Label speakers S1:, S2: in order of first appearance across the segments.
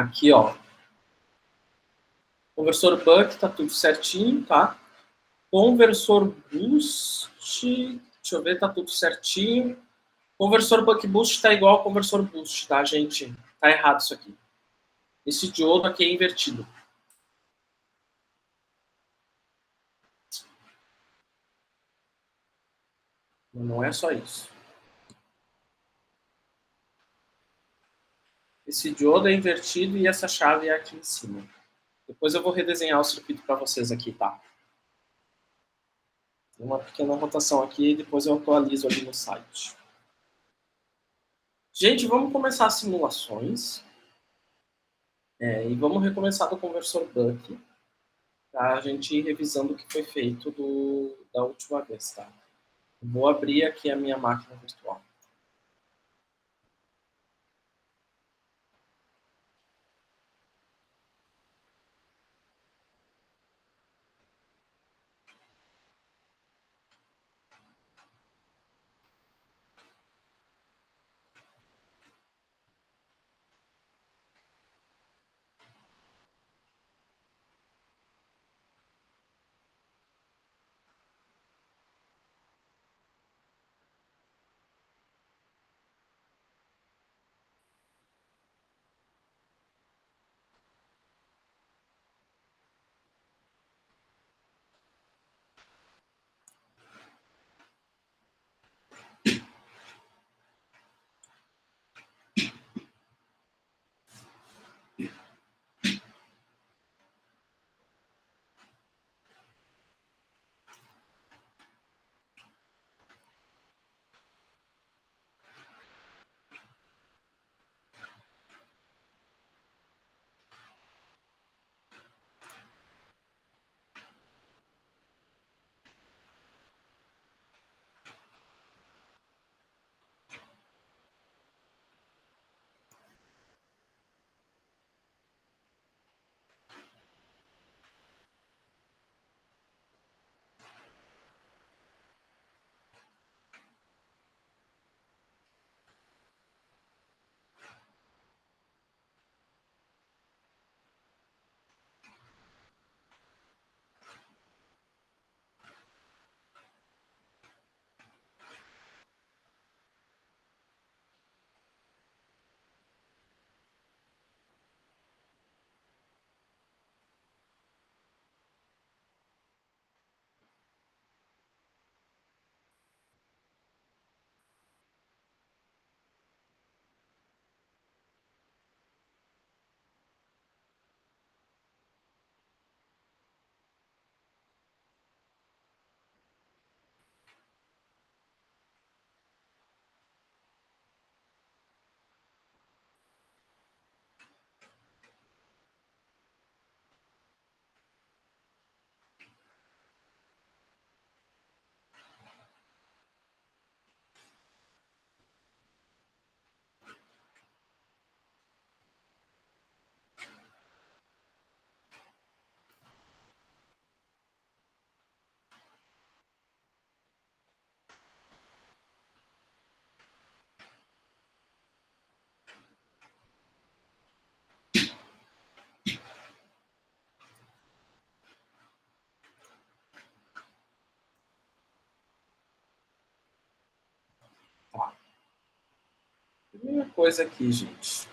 S1: Aqui, ó. Conversor buck tá tudo certinho, tá? Conversor boost, deixa eu ver, tá tudo certinho. Conversor buck boost tá igual ao conversor boost, tá, gente? Tá errado isso aqui. Esse diodo aqui é invertido. Não é só isso. Esse diodo é invertido e essa chave é aqui em cima. Depois eu vou redesenhar o circuito para vocês aqui, tá? Tem uma pequena rotação aqui e depois eu atualizo ali no site. Gente, vamos começar as simulações. E vamos recomeçar do conversor buck, para a gente ir revisando o que foi feito da última vez, tá? Vou abrir aqui a minha máquina virtual. Tá. Primeira coisa aqui, gente.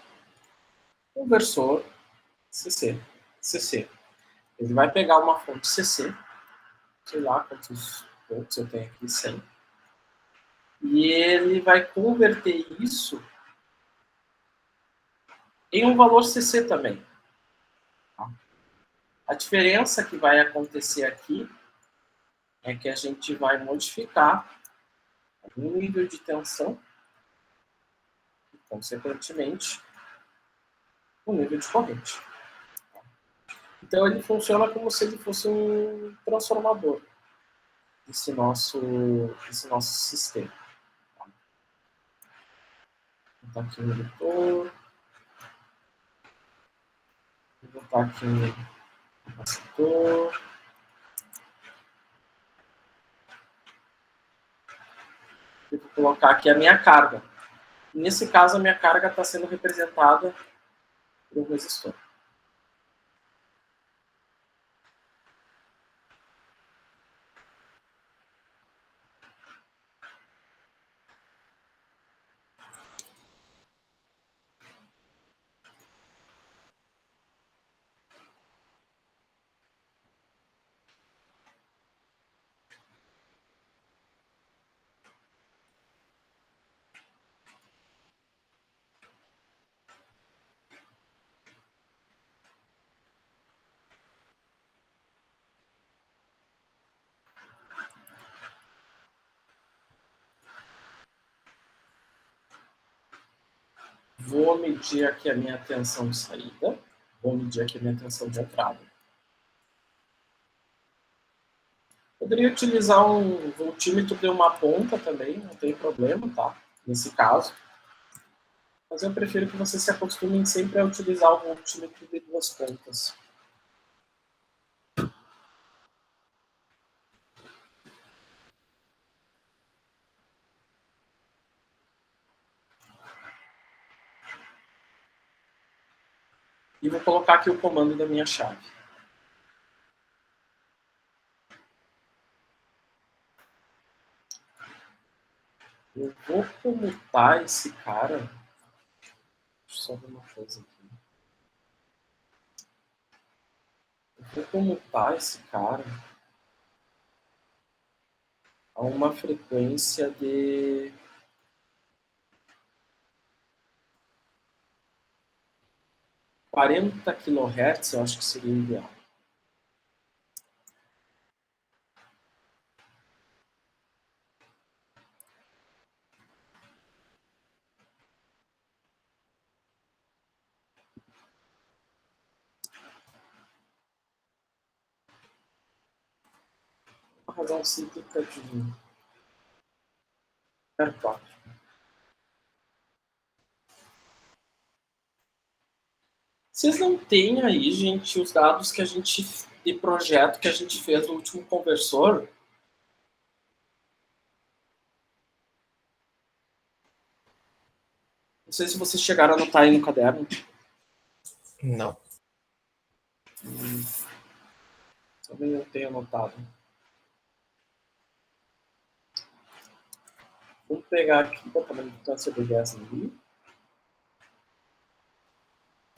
S1: Conversor CC. CC. Ele vai pegar uma fonte CC, sei lá quantos pontos eu tenho aqui, 100. E ele vai converter isso em um valor CC também. Tá? A diferença que vai acontecer aqui é que a gente vai modificar o nível de tensão e, consequentemente, o nível de corrente. Então, ele funciona como se ele fosse um transformador desse nosso sistema. Vou botar aqui o indutor, vou botar aqui o capacitor. Eu vou colocar aqui a minha carga. Nesse caso, a minha carga está sendo representada para o resistor. Vou medir aqui a minha tensão de saída. Vou medir aqui a minha tensão de entrada. Poderia utilizar um voltímetro de uma ponta também, não tem problema, tá? Nesse caso. Mas eu prefiro que vocês se acostumem sempre a utilizar o voltímetro de duas pontas. E vou colocar aqui o comando da minha chave. Eu vou comutar esse cara. Deixa eu só ver uma coisa aqui. Eu vou comutar esse cara a uma frequência de 40 kHz, eu acho que seria o ideal. Uma razão cíclica de 0,4. Vocês não têm aí, gente, os dados que a gente de projeto que a gente fez no último conversor? Não sei se vocês chegaram a anotar aí no caderno.
S2: Não.
S1: Também não tenho anotado. Vamos pegar aqui, botar uma indutância de gás ali.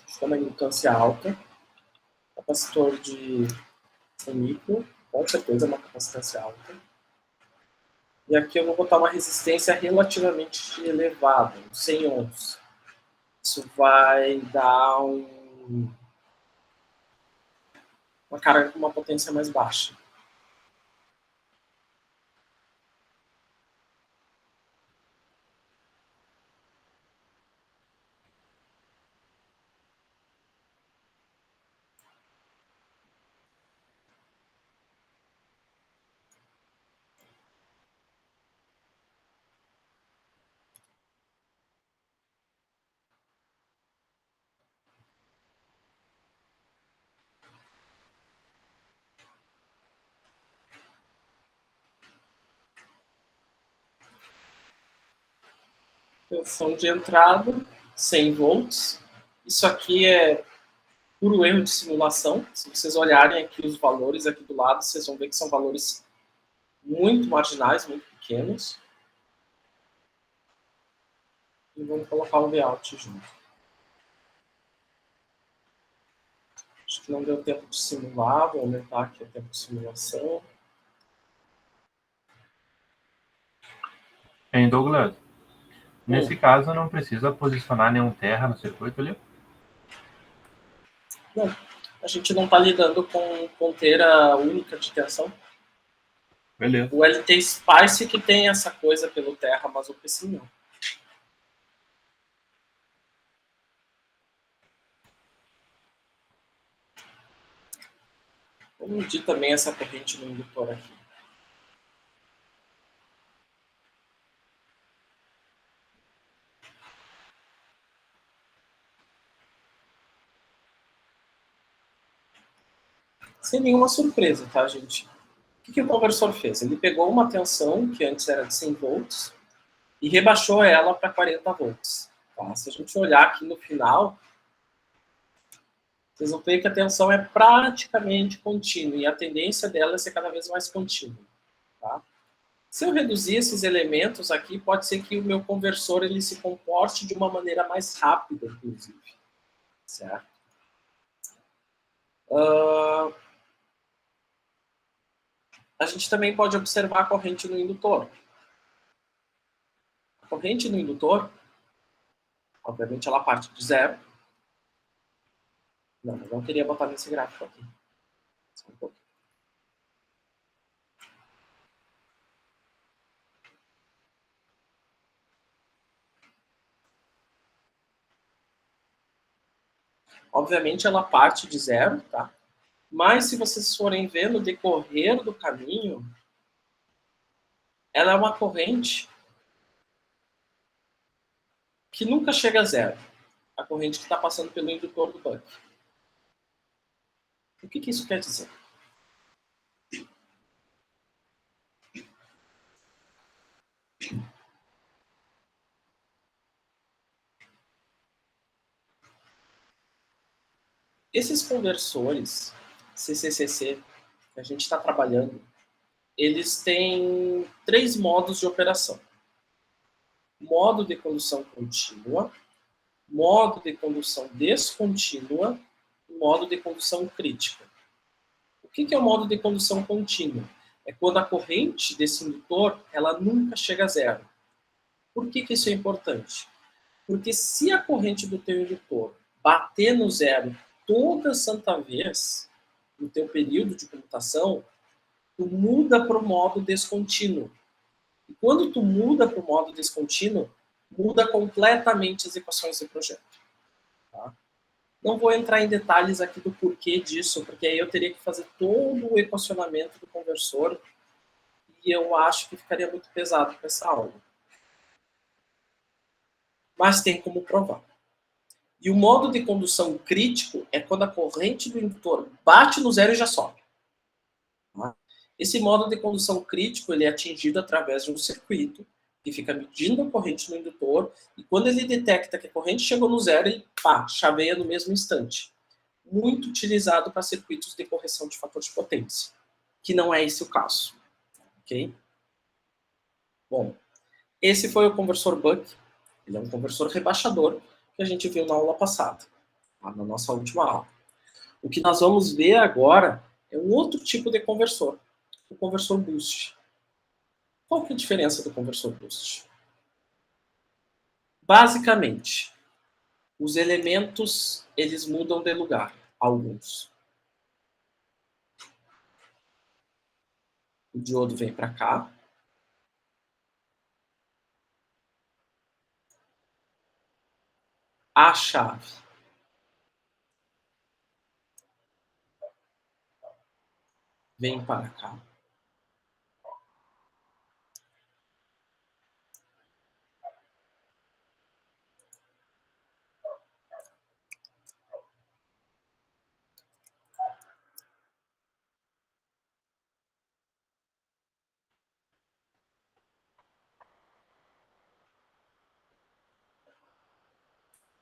S1: Está uma indutância alta. Capacitor de micro, com certeza uma capacitância alta. E aqui eu vou botar uma resistência relativamente elevada, 100 ohms. Isso vai dar uma carga com uma potência mais baixa. Tensão de entrada, 100 volts. Isso aqui é puro erro de simulação. Se vocês olharem aqui os valores aqui do lado, vocês vão ver que são valores muito marginais, muito pequenos. E vamos colocar o layout junto. Acho que não deu tempo de simular, vou aumentar aqui o tempo de simulação.
S2: Em Douglas, nesse caso não precisa posicionar nenhum terra no circuito ali?
S1: Não, a gente não está lidando com ponteira única de tensão.
S2: Beleza.
S1: O LT Spice que tem essa coisa pelo terra, mas o PC não. Vou medir também essa corrente no indutor aqui. Sem nenhuma surpresa, tá, gente? O que o conversor fez? Ele pegou uma tensão que antes era de 100 volts e rebaixou ela para 40 volts. Tá? Se a gente olhar aqui no final, Vocês vão ver que a tensão é praticamente contínua e a tendência dela é ser cada vez mais contínua. Tá? Se eu reduzir esses elementos aqui, pode ser que o meu conversor ele se comporte de uma maneira mais rápida, inclusive. Certo? A gente também pode observar a corrente no indutor. A corrente no indutor, obviamente, ela parte de zero. Não, eu não queria botar nesse gráfico aqui. Só um pouquinho. Obviamente, ela parte de zero, tá? Mas se vocês forem ver no decorrer do caminho, ela é uma corrente que nunca chega a zero. A corrente que está passando pelo indutor do Buck. O que isso quer dizer? Esses conversores CCCC que a gente está trabalhando, eles têm 3 modos de operação. Modo de condução contínua, modo de condução descontínua e modo de condução crítica. O que é o modo de condução contínua? É quando a corrente desse indutor ela nunca chega a zero. Por que isso é importante? Porque se a corrente do teu indutor bater no zero toda santa vez, no teu período de comutação, tu muda para o modo descontínuo. E quando tu muda para o modo descontínuo, muda completamente as equações do projeto. Tá? Não vou entrar em detalhes aqui do porquê disso, porque aí eu teria que fazer todo o equacionamento do conversor e eu acho que ficaria muito pesado para essa aula. Mas tem como provar. E o modo de condução crítico é quando a corrente do indutor bate no zero e já sobe. Esse modo de condução crítico ele é atingido através de um circuito que fica medindo a corrente no indutor e quando ele detecta que a corrente chegou no zero, ele chaveia no mesmo instante. Muito utilizado para circuitos de correção de fator de potência, que não é esse o caso. Ok? Bom, esse foi o conversor Buck. Ele é um conversor rebaixador que a gente viu na aula passada, na nossa última aula. O que nós vamos ver agora é um outro tipo de conversor, o conversor boost. Qual que é a diferença do conversor boost? Basicamente, os elementos eles mudam de lugar, alguns. O diodo vem para cá. A chave vem para cá.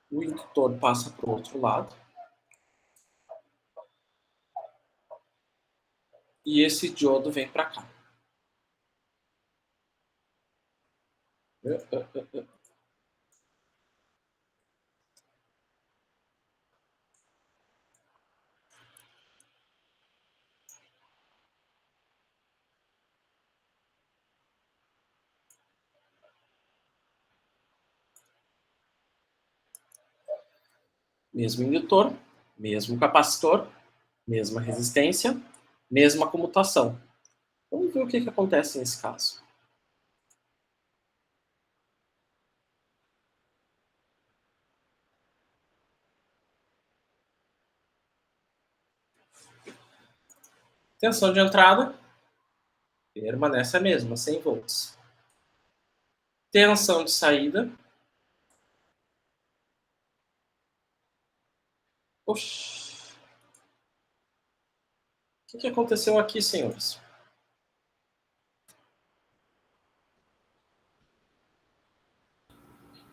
S1: O indutor passa para o outro lado. E esse diodo vem para cá. Mesmo indutor, mesmo capacitor, mesma resistência, mesma comutação. Vamos ver o que acontece nesse caso. Tensão de entrada permanece a mesma, 100 volts. Tensão de saída. Oxi. O que aconteceu aqui, senhores?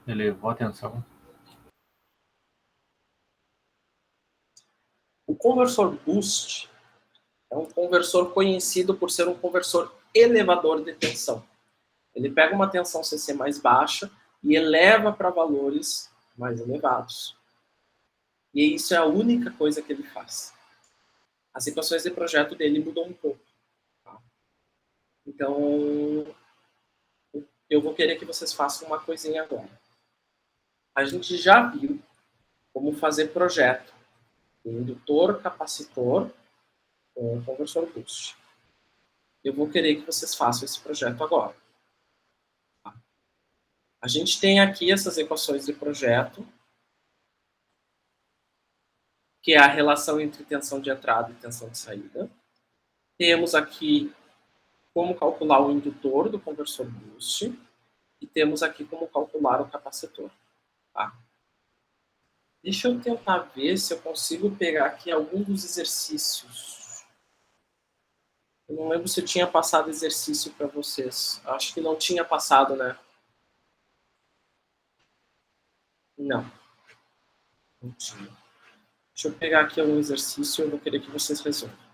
S2: Elevou a tensão.
S1: conversor boost é um conversor conhecido por ser um conversor elevador de tensão. Ele pega uma tensão CC mais baixa e eleva para valores mais elevados. E isso é a única coisa que ele faz. As equações de projeto dele mudam um pouco. Tá? Então, eu vou querer que vocês façam uma coisinha agora. A gente já viu como fazer projeto de indutor capacitor com conversor boost. Eu vou querer que vocês façam esse projeto agora. Tá? A gente tem aqui essas equações de projeto, que é a relação entre tensão de entrada e tensão de saída. Temos aqui como calcular o indutor do conversor boost e temos aqui como calcular o capacitor. Tá? Deixa eu tentar ver se eu consigo pegar aqui algum dos exercícios. Eu não lembro se eu tinha passado exercício para vocês. Acho que não tinha passado, né? Não, não tinha. Deixa eu pegar aqui algum exercício e eu vou querer que vocês resolvam.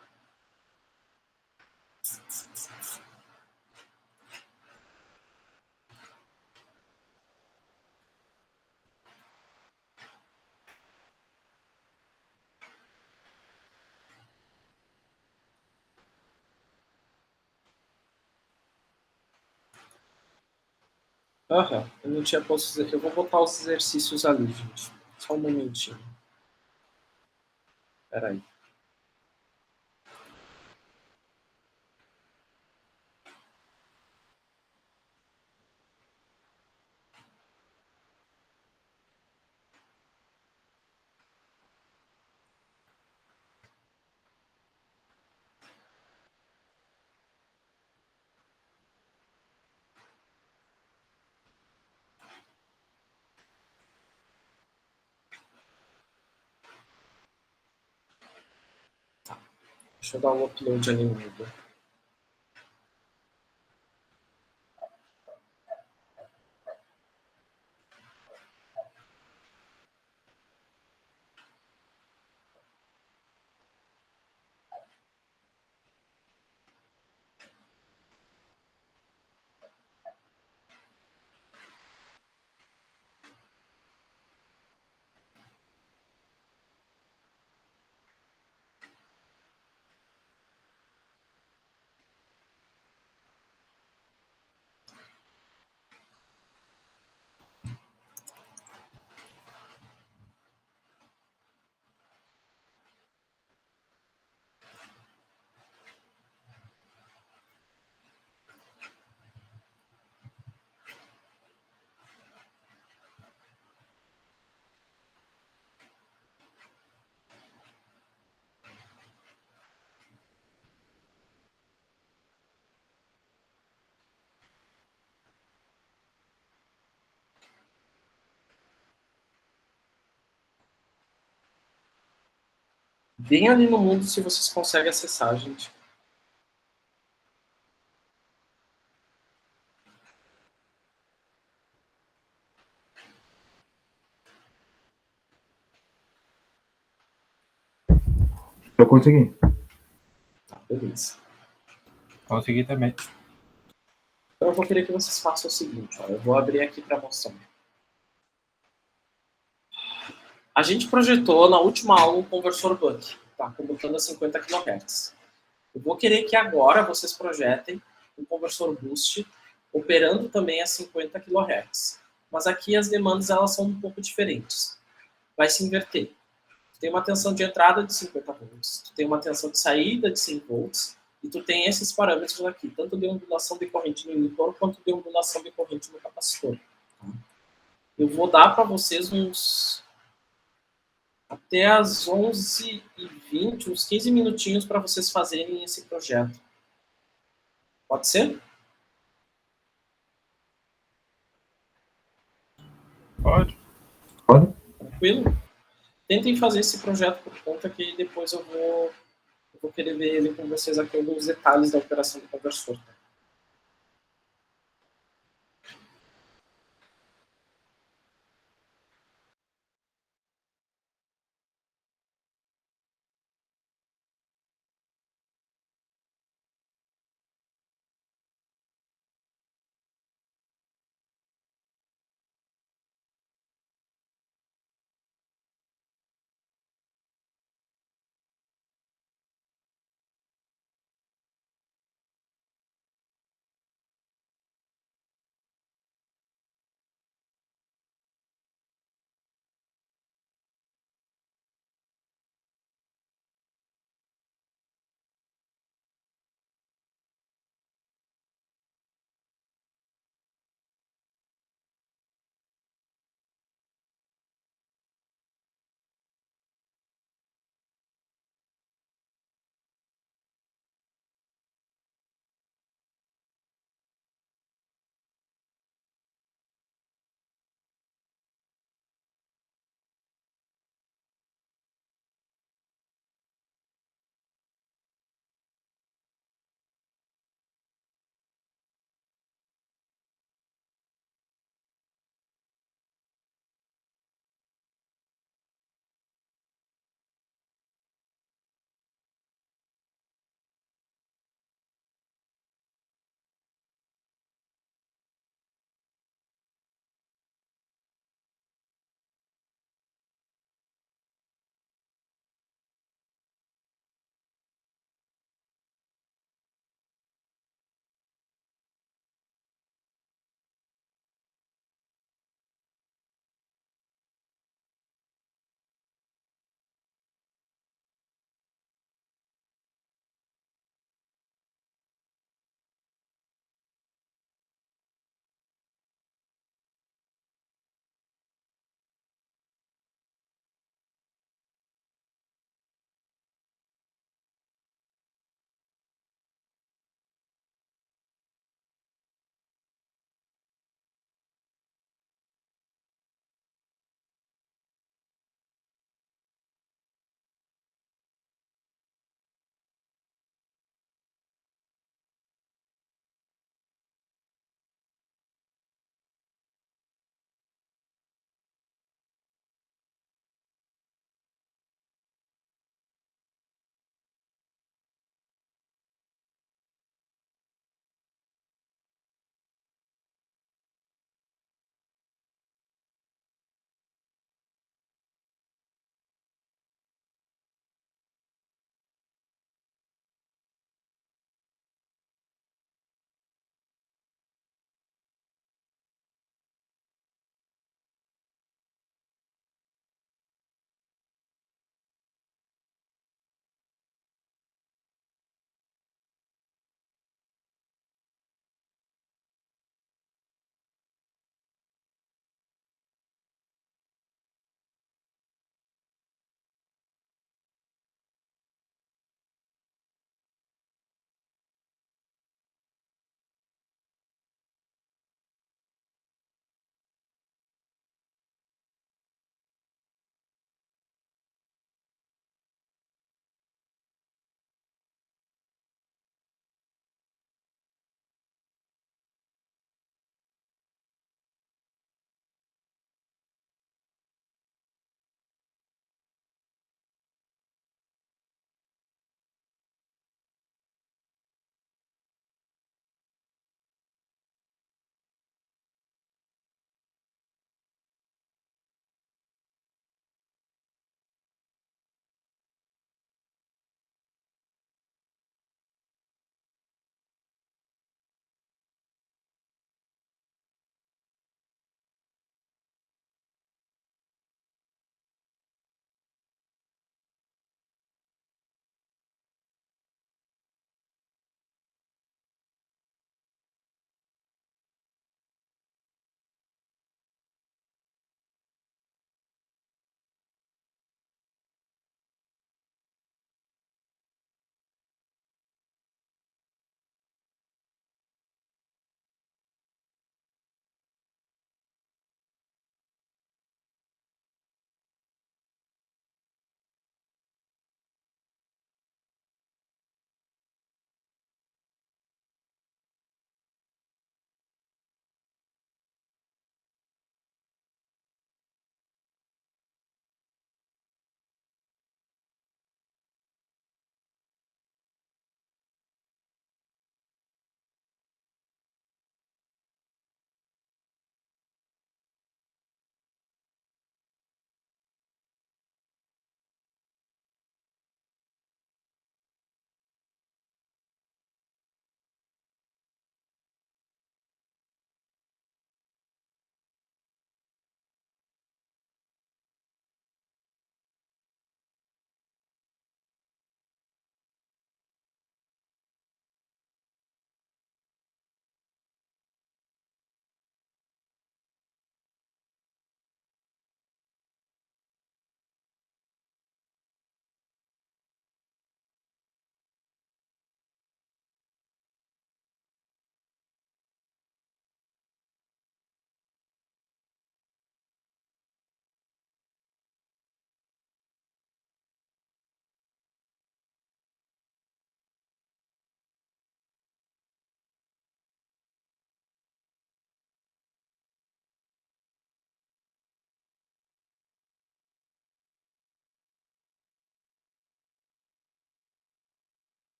S1: Aham, eu não tinha posto. Eu vou botar os exercícios ali, gente. Só um momentinho. Peraí. Tá. Deixa eu dar um upload ali no Moodle. Bem ali no mundo se vocês conseguem acessar, gente.
S3: Eu consegui.
S1: Tá, beleza.
S2: Consegui também.
S1: Então eu vou querer que vocês façam o seguinte, ó. Eu vou abrir aqui para mostrar. A gente projetou na última aula um conversor buck, tá? Computando a 50 kHz. Eu vou querer que agora vocês projetem um conversor boost operando também a 50 kHz. Mas aqui as demandas elas são um pouco diferentes. Vai se inverter. Tu tem uma tensão de entrada de 50 volts, tu tem uma tensão de saída de 100 volts, e tu tem esses parâmetros aqui, tanto de ondulação de corrente no indutor, quanto de ondulação de corrente no capacitor. Eu vou dar para vocês até as 11h20, uns 15 minutinhos para vocês fazerem esse projeto. Pode ser?
S2: Pode.
S3: Pode?
S1: Tranquilo? Tentem fazer esse projeto por conta que depois eu vou querer ver ele com vocês aqui, alguns detalhes da operação do conversor.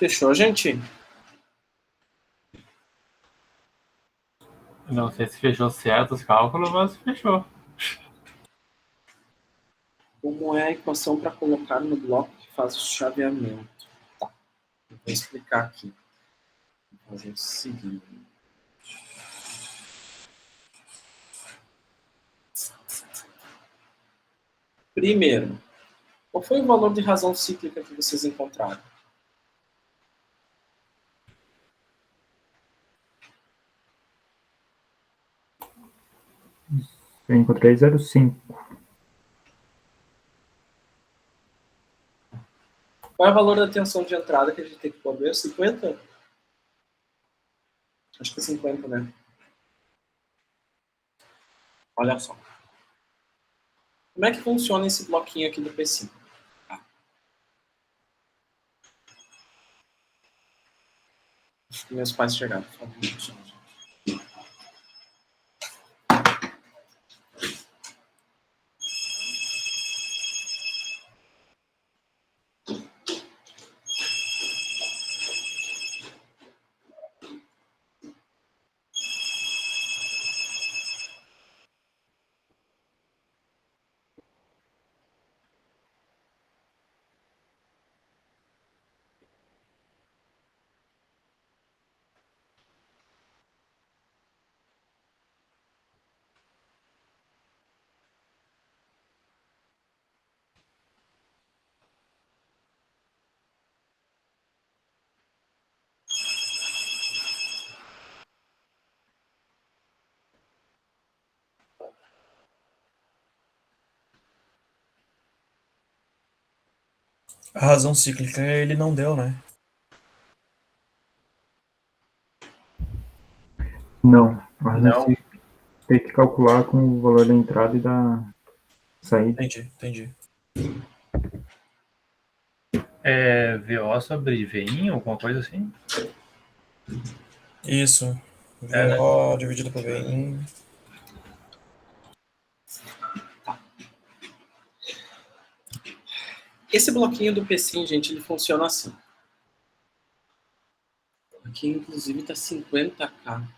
S1: Fechou, gente?
S2: Não sei se fechou certo os cálculos, mas fechou.
S1: Como é a equação para colocar no bloco que faz o chaveamento? Tá. Vou explicar aqui. Vou fazer o seguinte. Primeiro, qual foi o valor de razão cíclica que vocês encontraram?
S3: Eu encontrei 0,5.
S1: Qual é o valor da tensão de entrada que a gente tem que pôr? 50? Acho que é 50, né? Olha só. Como é que funciona esse bloquinho aqui do P5? Acho que meus pais chegaram. Só um minutinho, gente.
S4: A razão cíclica ele não deu, né?
S3: Não, mas
S1: Não.
S3: você tem que calcular com o valor da entrada e da saída.
S4: Entendi.
S2: É VO sobre VIN, alguma coisa assim?
S4: Isso.
S2: É, né?
S4: VO dividido por V em...
S1: Esse bloquinho do P5, gente, ele funciona assim. Aqui, inclusive, está 50k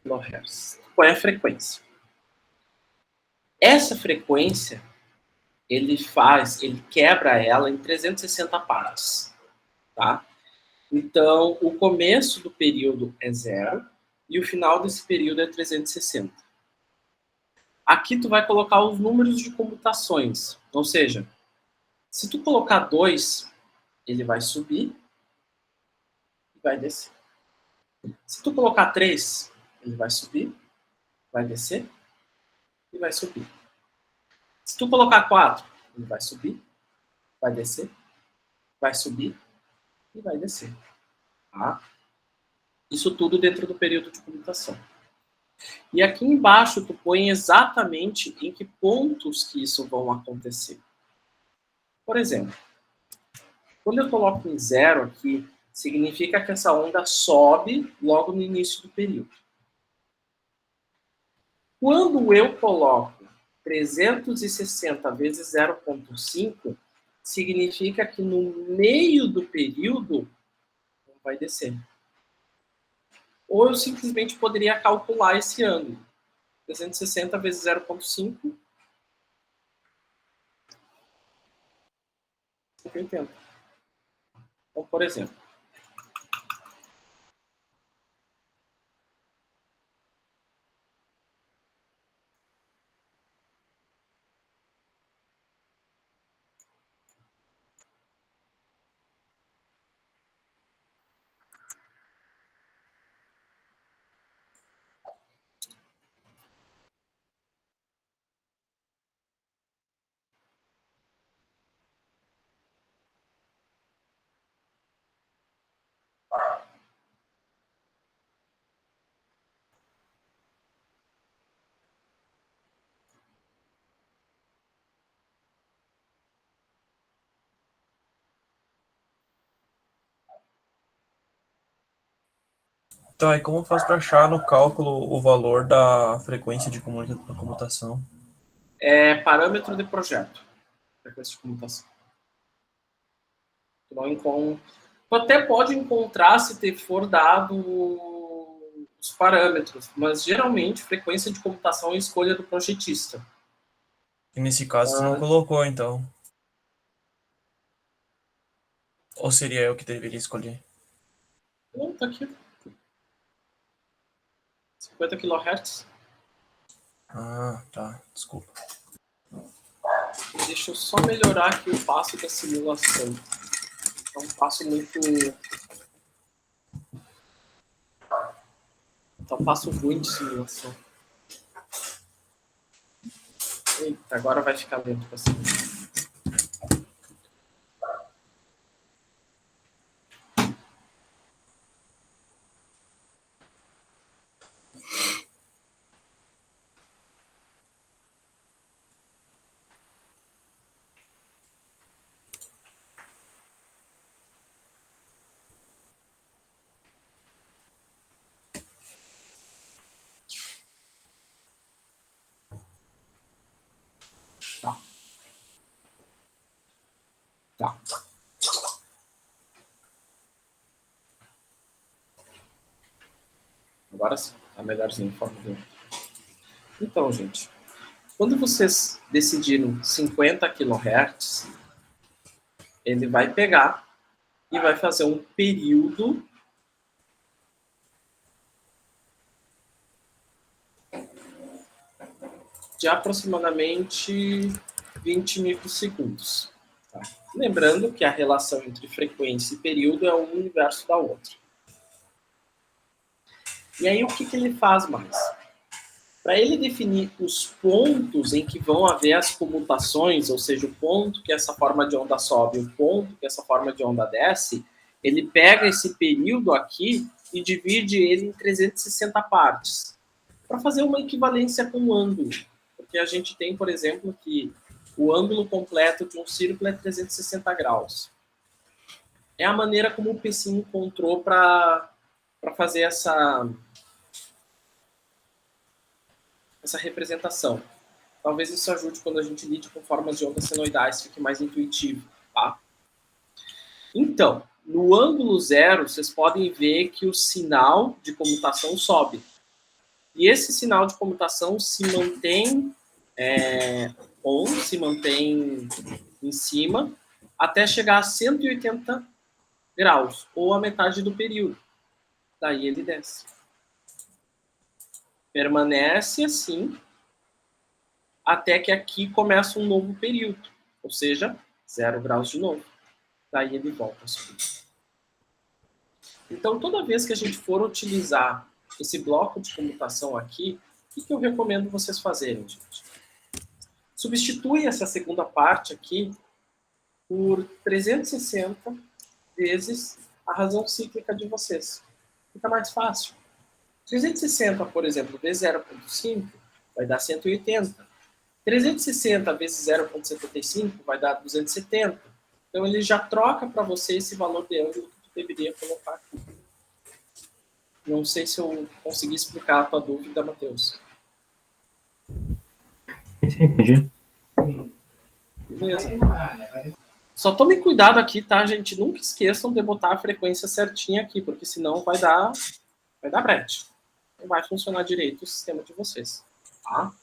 S1: kHz. Qual é a frequência? Essa frequência, ele quebra ela em 360 partes, tá? Então, o começo do período é 0 e o final desse período é 360. Aqui tu vai colocar os números de comutações, ou seja, se tu colocar 2, ele vai subir e vai descer. Se tu colocar 3, ele vai subir, vai descer e vai subir. Se tu colocar 4, ele vai subir, vai descer, vai subir e vai descer. Tá? Isso tudo dentro do período de comutação. E aqui embaixo tu põe exatamente em que pontos que isso vão acontecer. Por exemplo, quando eu coloco em 0 aqui, significa que essa onda sobe logo no início do período. Quando eu coloco 360 vezes 0,5, significa que no meio do período vai descer. Ou eu simplesmente poderia calcular esse ângulo. 360 vezes 0,5, 180. Então, por exemplo,
S4: Tá, e como faz para achar no cálculo o valor da frequência de comutação?
S1: é parâmetro de projeto. Frequência de comutação. Tu até pode encontrar se for dado os parâmetros, mas geralmente frequência de computação é escolha do projetista.
S4: E nesse caso, você não colocou, então. Ou seria eu que deveria escolher?
S1: Não, tá aqui. 50 kHz.
S4: Ah, tá. Desculpa.
S1: Deixa eu só melhorar aqui o passo da simulação. É um passo muito... Tá um passo ruim de simulação. Eita, agora vai ficar lento pra cima. Tá. Agora sim, tá melhorzinho. Então, gente, quando vocês decidiram 50 kHz, ele vai pegar e vai fazer um período de aproximadamente 20 microsegundos. Tá? Lembrando que a relação entre frequência e período é um inverso da outra. E aí, o que ele faz mais? Para ele definir os pontos em que vão haver as comutações, ou seja, o ponto que essa forma de onda sobe, o ponto que essa forma de onda desce, ele pega esse período aqui e divide ele em 360 partes, para fazer uma equivalência com o ângulo. Porque a gente tem, por exemplo, que o ângulo completo de um círculo é 360 graus. É a maneira como o Pessim encontrou para fazer essa representação. Talvez isso ajude quando a gente lide com formas de ondas senoidais, fique mais intuitivo, tá? Então, no ângulo zero, vocês podem ver que o sinal de comutação sobe. E esse sinal de comutação se mantém se mantém em cima, até chegar a 180 graus, ou a metade do período. Daí ele desce. Permanece assim, até que aqui começa um novo período, ou seja, 0 graus de novo. Daí ele volta a subir. Então, toda vez que a gente for utilizar esse bloco de comutação aqui, o que eu recomendo vocês fazerem, gente? Substitui essa segunda parte aqui por 360 vezes a razão cíclica de vocês. Fica mais fácil. 360, por exemplo, vezes 0,5 vai dar 180. 360 vezes 0,75 vai dar 270. Então, ele já troca para você esse valor de ângulo que tu deveria colocar aqui. Não sei se eu consegui explicar a tua dúvida, Matheus.
S3: Sim, entendi.
S1: Beleza. Só tome cuidado aqui, tá, gente? Nunca esqueçam de botar a frequência certinha aqui, porque senão vai dar brecha. Não vai funcionar direito o sistema de vocês, tá?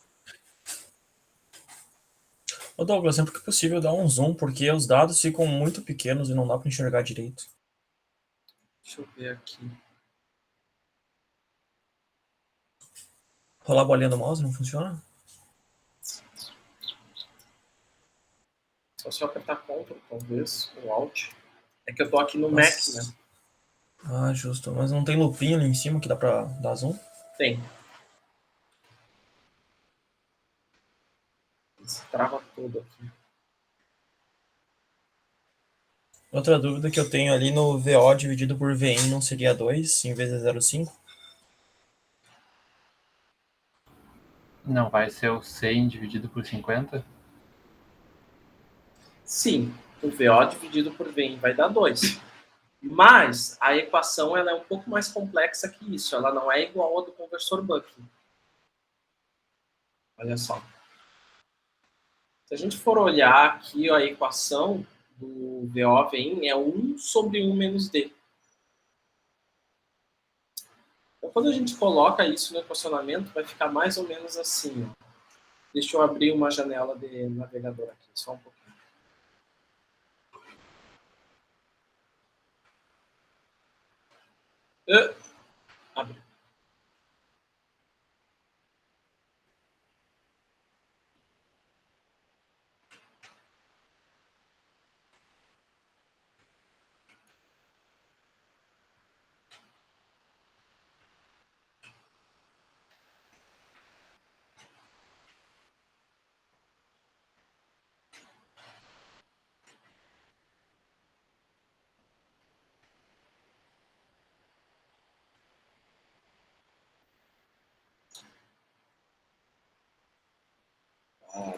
S4: Ô Douglas, sempre que possível dá um zoom, porque os dados ficam muito pequenos e não dá para enxergar direito.
S1: Deixa eu ver aqui.
S4: Rolar a bolinha do mouse não funciona?
S1: Só se eu apertar Ctrl, talvez, ou Alt. É que eu tô aqui no Mac, né?
S4: Ah, justo. Mas não tem lupinho ali em cima que dá pra dar zoom?
S1: Tem. Isso trava tudo aqui.
S4: Outra dúvida que eu tenho ali no VO dividido por VN não seria 2 em vez de 0,5?
S2: Não vai ser o 100 dividido por 50?
S1: Sim, o VO dividido por VN vai dar 2. Mas a equação ela é um pouco mais complexa que isso. Ela não é igual a do conversor Buck. Olha só. Se a gente for olhar aqui a equação do VO vem é 1 sobre 1 menos D. Então, quando a gente coloca isso no equacionamento, vai ficar mais ou menos assim. Ó. Deixa eu abrir uma janela de navegador aqui, só um pouquinho. Abre.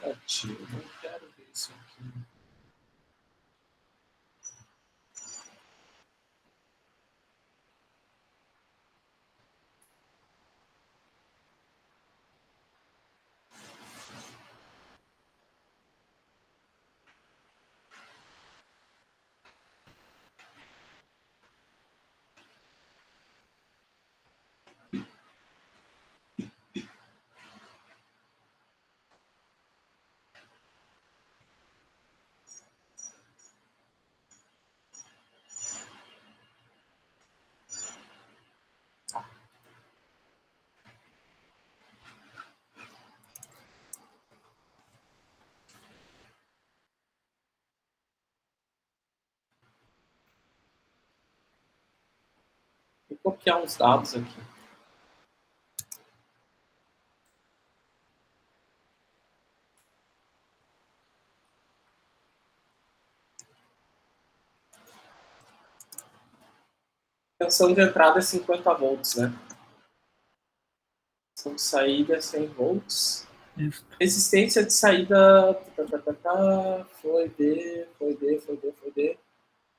S1: Para, tio, não quero ver isso aqui. Vou copiar uns dados aqui. Tensão de entrada é 50 volts, né? Tensão de saída é 100 volts.
S4: Isso.
S1: Resistência de saída foi D.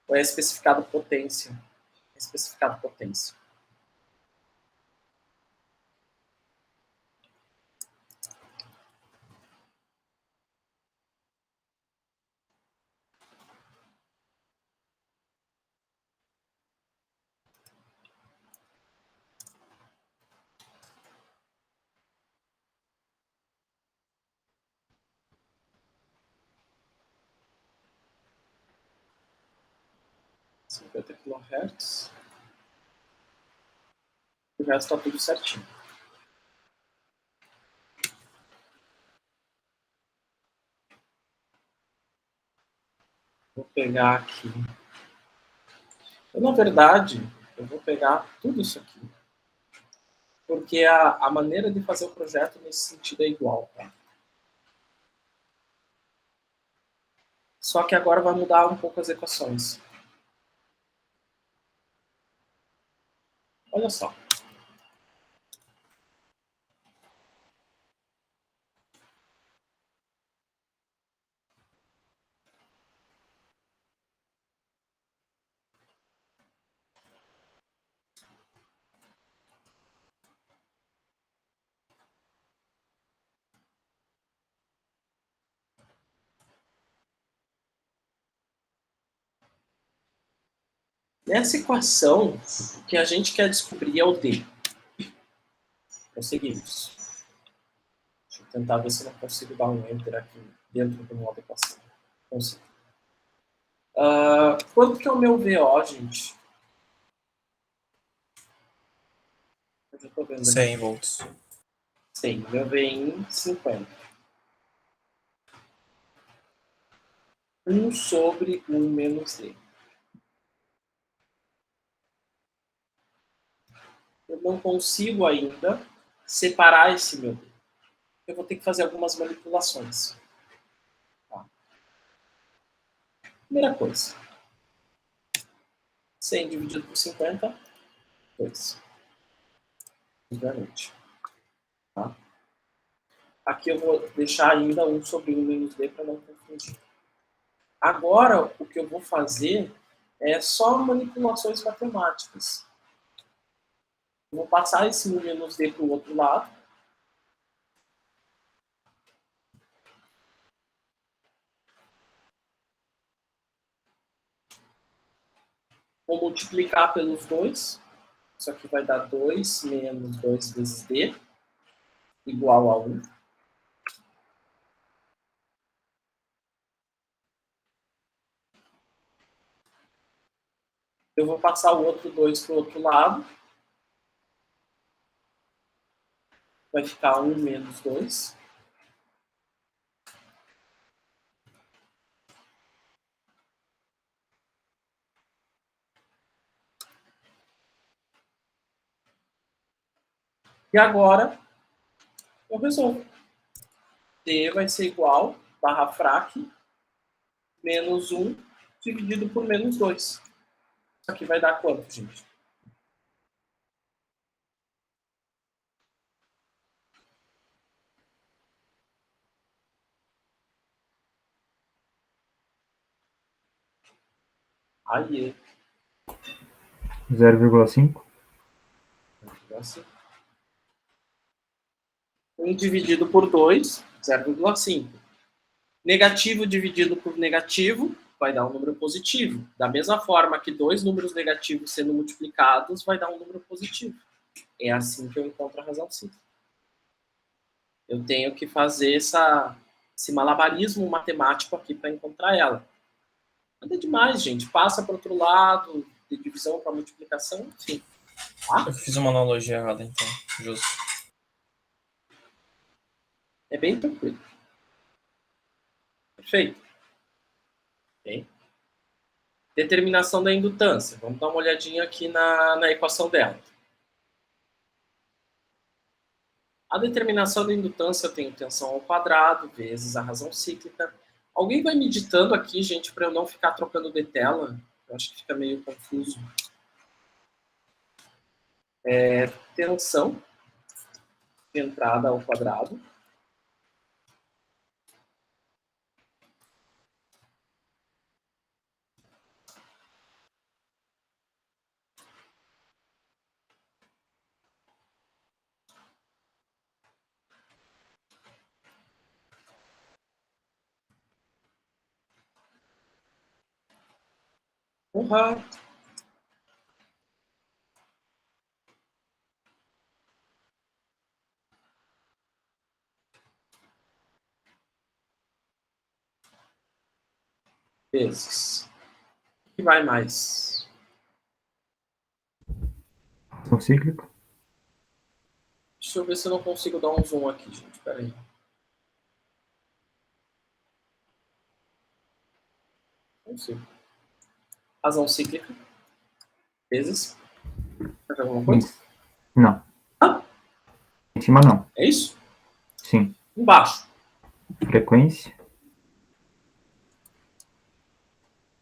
S1: Ou é especificado potência? É especificado potência. kHz. O resto está tudo certinho. Vou pegar aqui. Na verdade, eu vou pegar tudo isso aqui. Porque a maneira de fazer o projeto nesse sentido é igual. Tá? Só que agora vai mudar um pouco as equações. Olha só. Nessa equação, o que a gente quer descobrir é o D. Prosseguimos. Deixa eu tentar ver se eu não consigo dar um enter aqui dentro do modo equação. Consigo. Quanto que é o meu VO, gente? Eu já estou vendo aqui.
S4: 100 volts.
S1: 100. Meu VIN, 50. 1 sobre 1 menos D. Eu não consigo ainda separar esse meu D. Eu vou ter que fazer algumas manipulações. Tá. Primeira coisa. 100 dividido por 50, 2. Obviamente. Tá? Aqui eu vou deixar ainda 1 sobre 1 menos D para não confundir. Agora, o que eu vou fazer é só manipulações matemáticas. Eu vou passar esse 1 menos D para o outro lado. Vou multiplicar pelos 2. Isso aqui vai dar 2 menos 2 vezes D, igual a 1. Eu vou passar o outro 2 para o outro lado. Vai ficar 1 menos 2. E agora, eu resolvo. D vai ser igual, barra frac, menos 1 dividido por menos 2. Isso aqui vai dar quanto, gente? Aí,
S3: 0,5.
S1: assim. 1 dividido por 2, 0,5. Negativo dividido por negativo vai dar um número positivo. Da mesma forma que dois números negativos sendo multiplicados vai dar um número positivo. É assim que eu encontro a razão cíclica. Eu tenho que fazer esse malabarismo matemático aqui para encontrar ela. Nada demais, gente. Passa para outro lado, de divisão para multiplicação, enfim. Tá?
S4: Eu fiz uma analogia errada, então. Justo.
S1: É bem tranquilo. Perfeito. Okay. Determinação da indutância. Vamos dar uma olhadinha aqui na equação dela. A determinação da indutância eu tenho tensão ao quadrado vezes a razão cíclica. Alguém vai me ditando aqui, gente, para eu não ficar trocando de tela? Eu acho que fica meio confuso. Tensão de entrada ao quadrado. Uhum. Vezes. O que vai mais?
S3: Ação cíclica.
S1: Deixa eu ver se eu não consigo dar um zoom aqui, gente. Espera aí. Consigo. Razão cíclica. Vezes. Mais alguma coisa?
S3: Não.
S1: Ah,
S3: Em cima não.
S1: é isso?
S3: Sim.
S1: Embaixo.
S3: Frequência.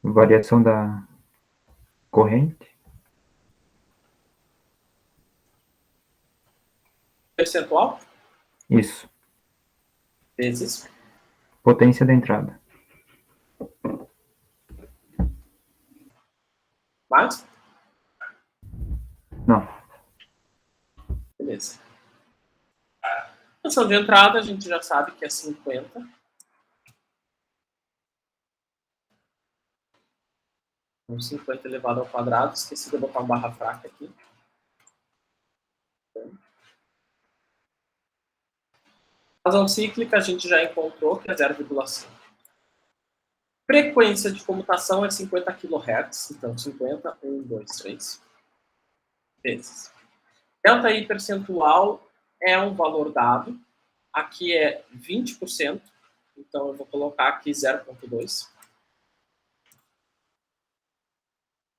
S3: Variação da corrente.
S1: Percentual.
S3: Isso.
S1: Vezes.
S3: Potência da entrada.
S1: Mais.
S3: Não.
S1: Beleza. Tensão de entrada, a gente já sabe que é 50. Um 50 elevado ao quadrado. Esqueci de botar uma barra fraca aqui. Razão cíclica a gente já encontrou, que é 0,5. Frequência de comutação é 50 kHz. Então, 50, 1, 2, 3 vezes. Delta I percentual é um valor dado. Aqui é 20%. Então, eu vou colocar aqui 0,2.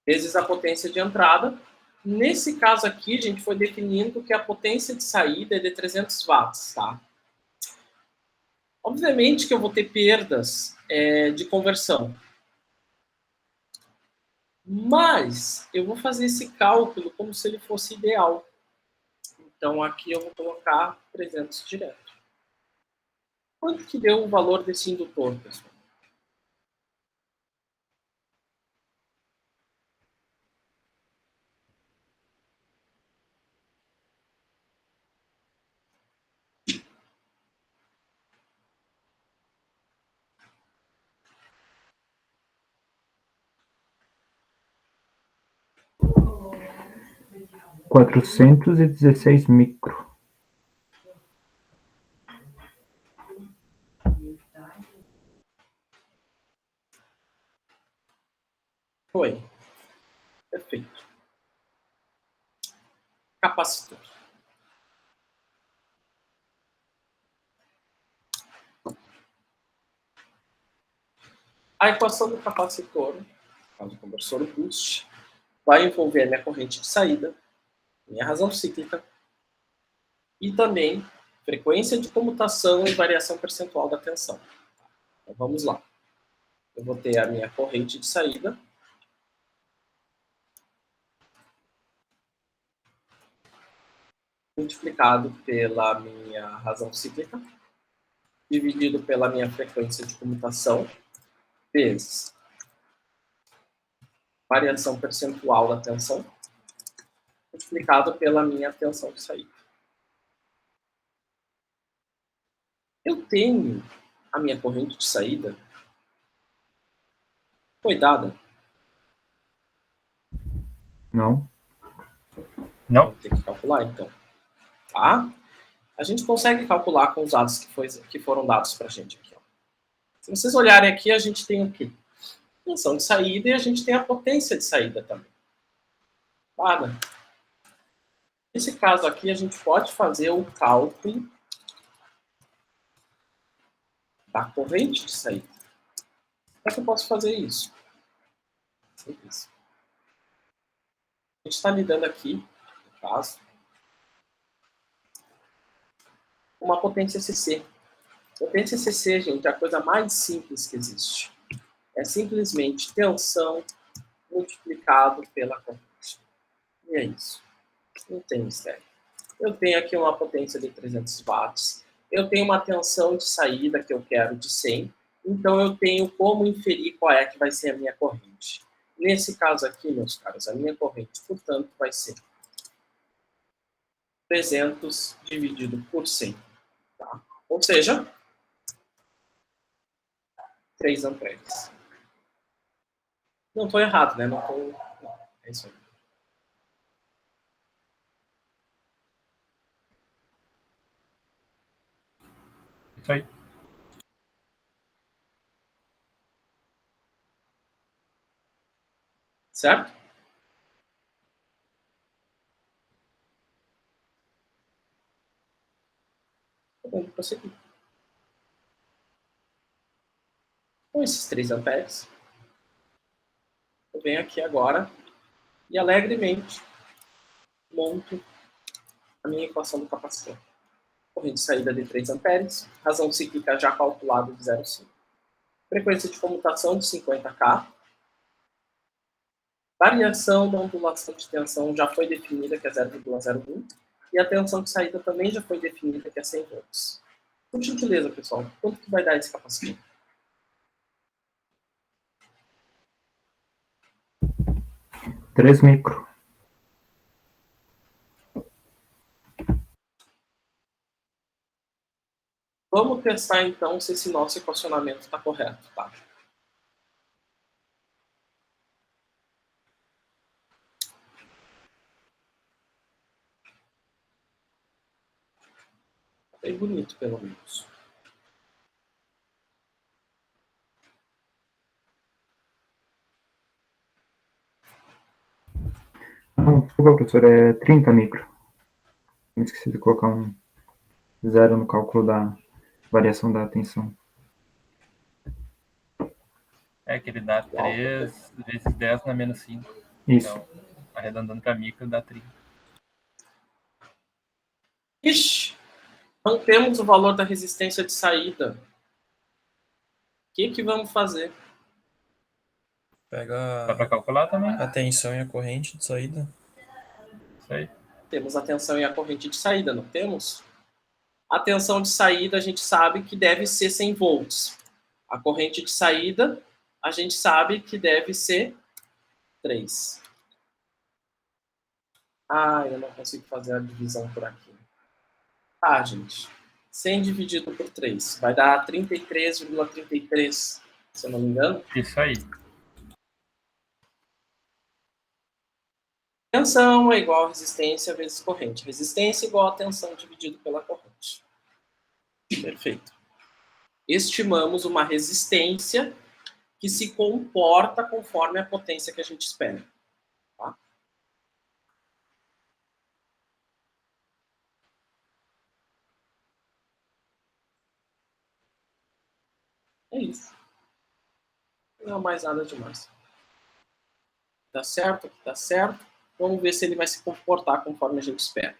S1: Vezes a potência de entrada. Nesse caso aqui, a gente foi definindo que a potência de saída é de 300 watts, tá? Obviamente que eu vou ter perdas de conversão. Mas eu vou fazer esse cálculo como se ele fosse ideal. Então, aqui eu vou colocar 300 direto. Quanto que deu o valor desse indutor, pessoal?
S3: 416 micro.
S1: Foi. Perfeito. Capacitor. A equação do capacitor, no caso do conversor boost, vai envolver a minha corrente de saída, minha razão cíclica e também frequência de comutação e variação percentual da tensão. Então, vamos lá. Eu vou ter a minha corrente de saída multiplicado pela minha razão cíclica, dividido pela minha frequência de comutação, vezes variação percentual da tensão, multiplicado pela minha tensão de saída. Eu tenho a minha corrente de saída, foi dada.
S3: Não?
S2: Não.
S1: Vou ter que calcular, então. Tá? A gente consegue calcular com os dados que foram dados para a gente aqui. Ó. Se vocês olharem aqui, a gente tem o quê? Tensão de saída e a gente tem a potência de saída também. Tá? Nesse caso aqui, a gente pode fazer o cálculo da corrente de saída. Como é que eu posso fazer isso? Simples. A gente está lidando aqui, no caso, com uma potência CC. Potência CC, gente, é a coisa mais simples que existe. É simplesmente tensão multiplicado pela corrente. E é isso. Não tem mistério. Eu tenho aqui uma potência de 300 watts. Eu tenho uma tensão de saída que eu quero de 100. Então, eu tenho como inferir qual é que vai ser a minha corrente. Nesse caso aqui, meus caros, a minha corrente, portanto, vai ser 300 dividido por 100. Tá? Ou seja, 3 amperes. Não estou errado, né? Não, é isso aí.
S2: Isso aí.
S1: Certo? Vamos prosseguir. Com esses 3 amperes, eu venho aqui agora e alegremente monto a minha equação do capacitor. Corrente de saída de 3 amperes, razão cíclica já calculada de 0,5. Frequência de comutação de 50K. Variação da ondulação de tensão já foi definida, que é 0,01. E a tensão de saída também já foi definida, que é 100 volts. Por gentileza, pessoal, quanto que vai dar esse capacitor?
S3: Três micro.
S1: Vamos testar, então, se esse nosso equacionamento está correto, tá? Bem bonito, pelo menos.
S3: Não, desculpa, professor, é 30 micro. Eu esqueci de colocar um zero no cálculo da variação da tensão.
S2: É que ele dá 3 vezes 10 na menos 5.
S3: Isso.
S2: Então, arredondando para micro, dá 30.
S1: Ixi, não temos o valor da resistência de saída. O que vamos fazer?
S2: Dá
S4: Pega
S2: para calcular também?
S4: a tensão e a corrente de saída.
S2: Isso aí.
S1: Temos a tensão e a corrente de saída, não temos? A tensão de saída a gente sabe que deve ser 100 volts. A corrente de saída a gente sabe que deve ser 3. Ah, eu não consigo fazer a divisão por aqui. Tá, gente. 100 dividido por 3 vai dar 33,33, se eu não me engano.
S2: Isso aí.
S1: Tensão é igual a resistência vezes corrente. Resistência igual a tensão dividido pela corrente. Perfeito. Estimamos uma resistência que se comporta conforme a potência que a gente espera. Tá? É isso. Não é mais nada demais. Tá certo? Tá certo. Vamos ver se ele vai se comportar conforme a gente espera.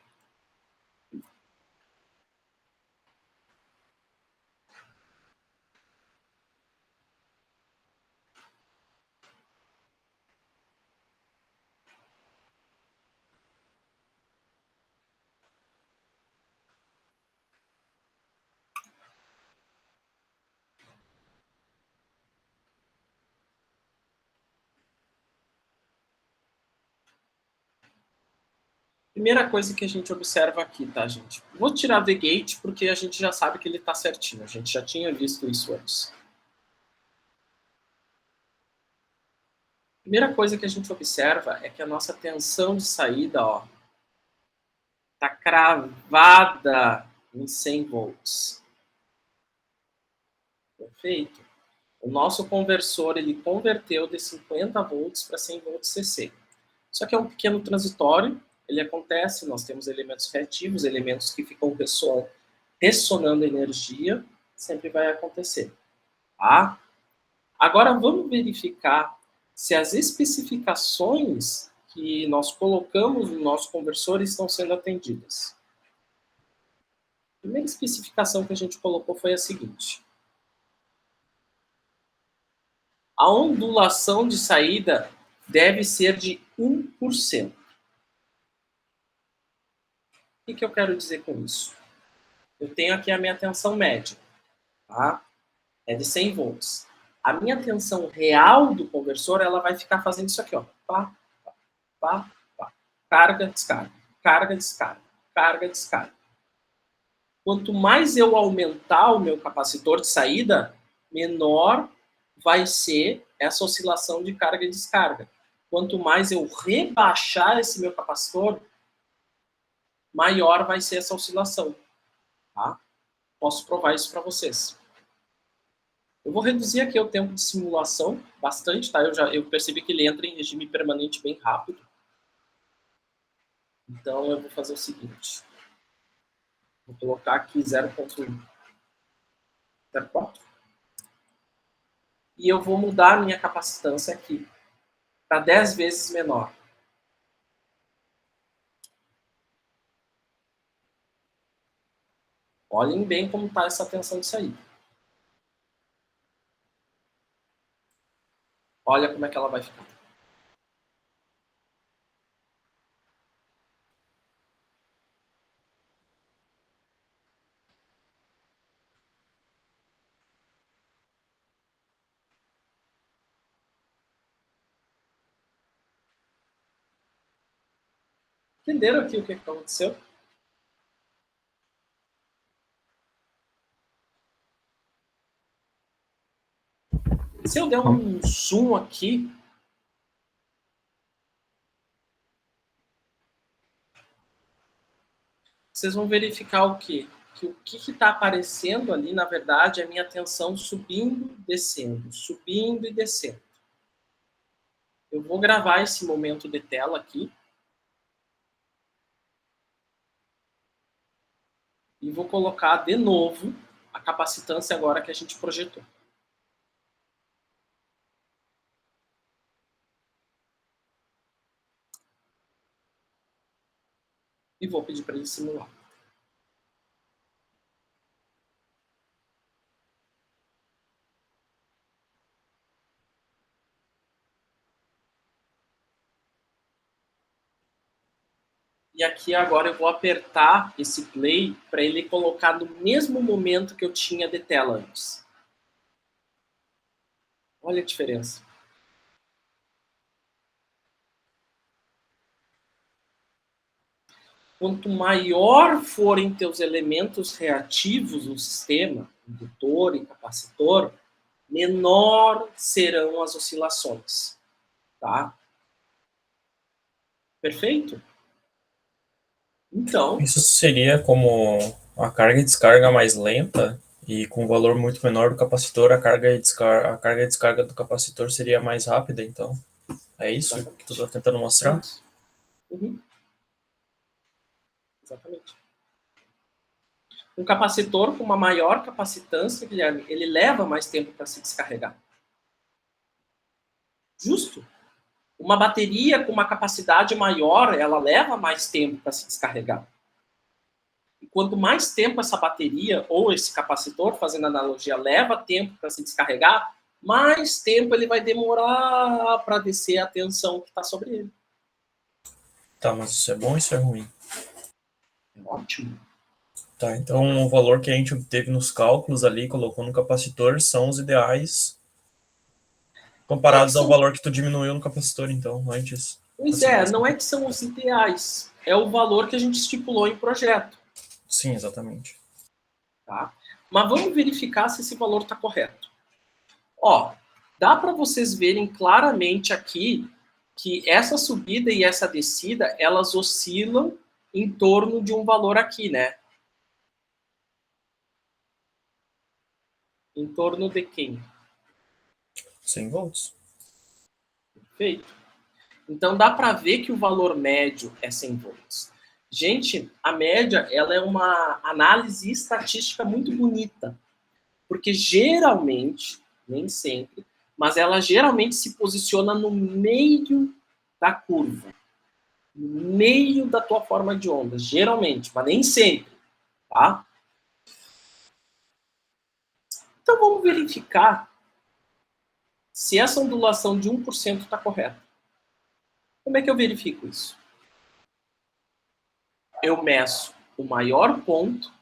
S1: Primeira coisa que a gente observa aqui, tá, gente? Vou tirar the gate porque a gente já sabe que ele está certinho. A gente já tinha visto isso antes. Primeira coisa que a gente observa é que a nossa tensão de saída, ó, tá cravada em 100 volts. Perfeito. O nosso conversor, ele converteu de 50 volts para 100 volts CC. Só que é um pequeno transitório, ele acontece, nós temos elementos reativos, elementos que ficam ressonando energia, sempre vai acontecer. Tá? Agora vamos verificar se as especificações que nós colocamos no nosso conversor estão sendo atendidas. A primeira especificação que a gente colocou foi a seguinte. A ondulação de saída deve ser de 1%. O que eu quero dizer com isso? Eu tenho aqui a minha tensão média, tá? É de 100 volts. A minha tensão real do conversor, ela vai ficar fazendo isso aqui, ó. Pá, pá, pá, pá. Carga, descarga. Carga, descarga. Carga, descarga. Quanto mais eu aumentar o meu capacitor de saída, menor vai ser essa oscilação de carga e descarga. Quanto mais eu rebaixar esse meu capacitor, maior vai ser essa oscilação. Tá? Posso provar isso para vocês. Eu vou reduzir aqui o tempo de simulação bastante, tá? Eu percebi que ele entra em regime permanente bem rápido. Então eu vou fazer o seguinte. Vou colocar aqui 0.04. E eu vou mudar a minha capacitância aqui para 10 vezes menor. Olhem bem como está essa tensão de saída. Olha como é que ela vai ficar. Entenderam aqui o que aconteceu? Se eu der um zoom aqui, vocês vão verificar o quê? Que o que está aparecendo ali, na verdade, é a minha tensão subindo, descendo, subindo e descendo. Eu vou gravar esse momento de tela aqui. E vou colocar de novo a capacitância agora que a gente projetou. E vou pedir para ele simular. E aqui agora eu vou apertar esse play para ele colocar no mesmo momento que eu tinha de tela antes. Olha a diferença. Quanto maior forem teus elementos reativos no sistema, indutor e capacitor, menor serão as oscilações, tá? Perfeito? Então,
S4: Isso seria como a carga e descarga mais lenta e com um valor muito menor do capacitor, a carga e descarga do capacitor seria mais rápida, então. É isso que tu está tentando mostrar?
S1: isso. Uhum. Exatamente. Um capacitor com uma maior capacitância, Guilherme, ele leva mais tempo para se descarregar. Justo. Uma bateria com uma capacidade maior, ela leva mais tempo para se descarregar. E quanto mais tempo essa bateria ou esse capacitor, fazendo analogia, leva tempo para se descarregar, mais tempo ele vai demorar para descer a tensão que está sobre ele.
S4: Tá, mas isso é bom ou isso é ruim?
S1: É ótimo.
S4: Tá, então o valor que a gente obteve nos cálculos ali, colocou no capacitor, são os ideais comparados ao valor que tu diminuiu no capacitor, então, antes.
S1: Pois é, não é que são os ideais, é o valor que a gente estipulou em projeto.
S4: Sim, exatamente.
S1: Tá? Mas vamos verificar se esse valor está correto. Ó, dá para vocês verem claramente aqui que essa subida e essa descida, elas oscilam em torno de um valor aqui, né? Em torno de quem?
S4: 100 volts.
S1: Perfeito. Então dá para ver que o valor médio é 100 volts. Gente, a média ela é uma análise estatística muito bonita, porque geralmente, nem sempre, mas ela geralmente se posiciona no meio da curva, no meio da tua forma de onda, geralmente, mas nem sempre, tá? Então vamos verificar se essa ondulação de 1% está correta. Como é que eu verifico isso? Eu meço o maior ponto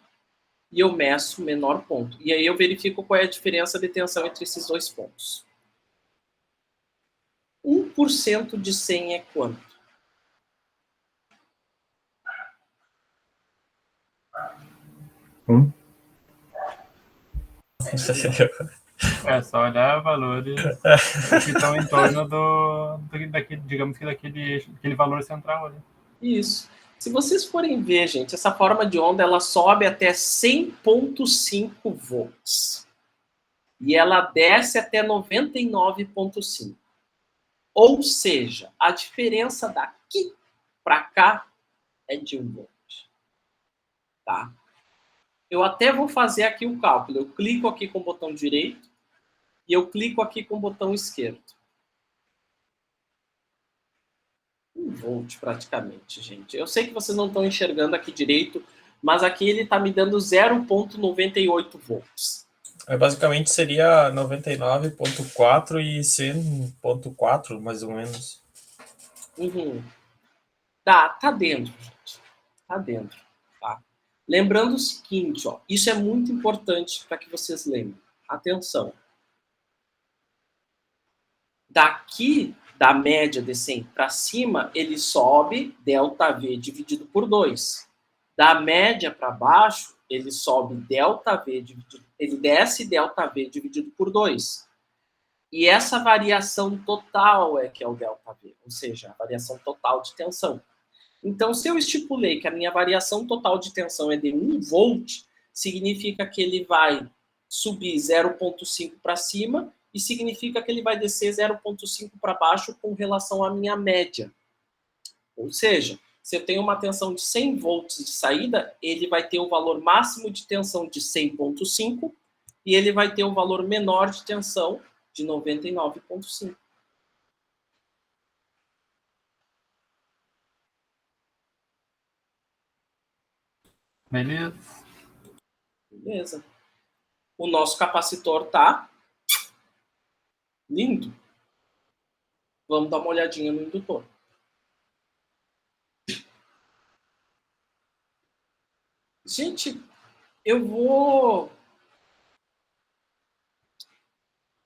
S1: e eu meço o menor ponto. E aí eu verifico qual é a diferença de tensão entre esses dois pontos. 1% de 100 é quanto?
S2: É só olhar valores que estão em torno daquele, digamos que daquele valor central ali.
S1: Isso. Se vocês forem ver, gente, essa forma de onda ela sobe até 100,5 volts. E ela desce até 99,5. Ou seja, a diferença daqui para cá é de 1 volt. Tá? Eu até vou fazer aqui o cálculo. Eu clico aqui com o botão direito e eu clico aqui com o botão esquerdo. 1 volt praticamente, gente. Eu sei que vocês não estão enxergando aqui direito, mas aqui ele está me dando 0,98 volts.
S4: Basicamente seria 99,4 e 100,4, mais ou menos.
S1: Uhum. Tá dentro, gente. Tá dentro. Tá? Lembrando o seguinte, ó, isso é muito importante para que vocês lembrem. Atenção. Daqui da média de 100 para cima, ele sobe ΔV dividido por 2. Da média para baixo, ele sobe ΔV dividido, ele desce ΔV dividido por 2. E essa variação total é que é o ΔV, ou seja, a variação total de tensão. Então, se eu estipulei que a minha variação total de tensão é de 1 volt, significa que ele vai subir 0,5 para cima e significa que ele vai descer 0,5 para baixo com relação à minha média. Ou seja, se eu tenho uma tensão de 100 volts de saída, ele vai ter o valor máximo de tensão de 100,5 e ele vai ter o valor menor de tensão de 99,5.
S2: Beleza?
S1: Beleza. O nosso capacitor tá lindo. Vamos dar uma olhadinha no indutor. Gente, eu vou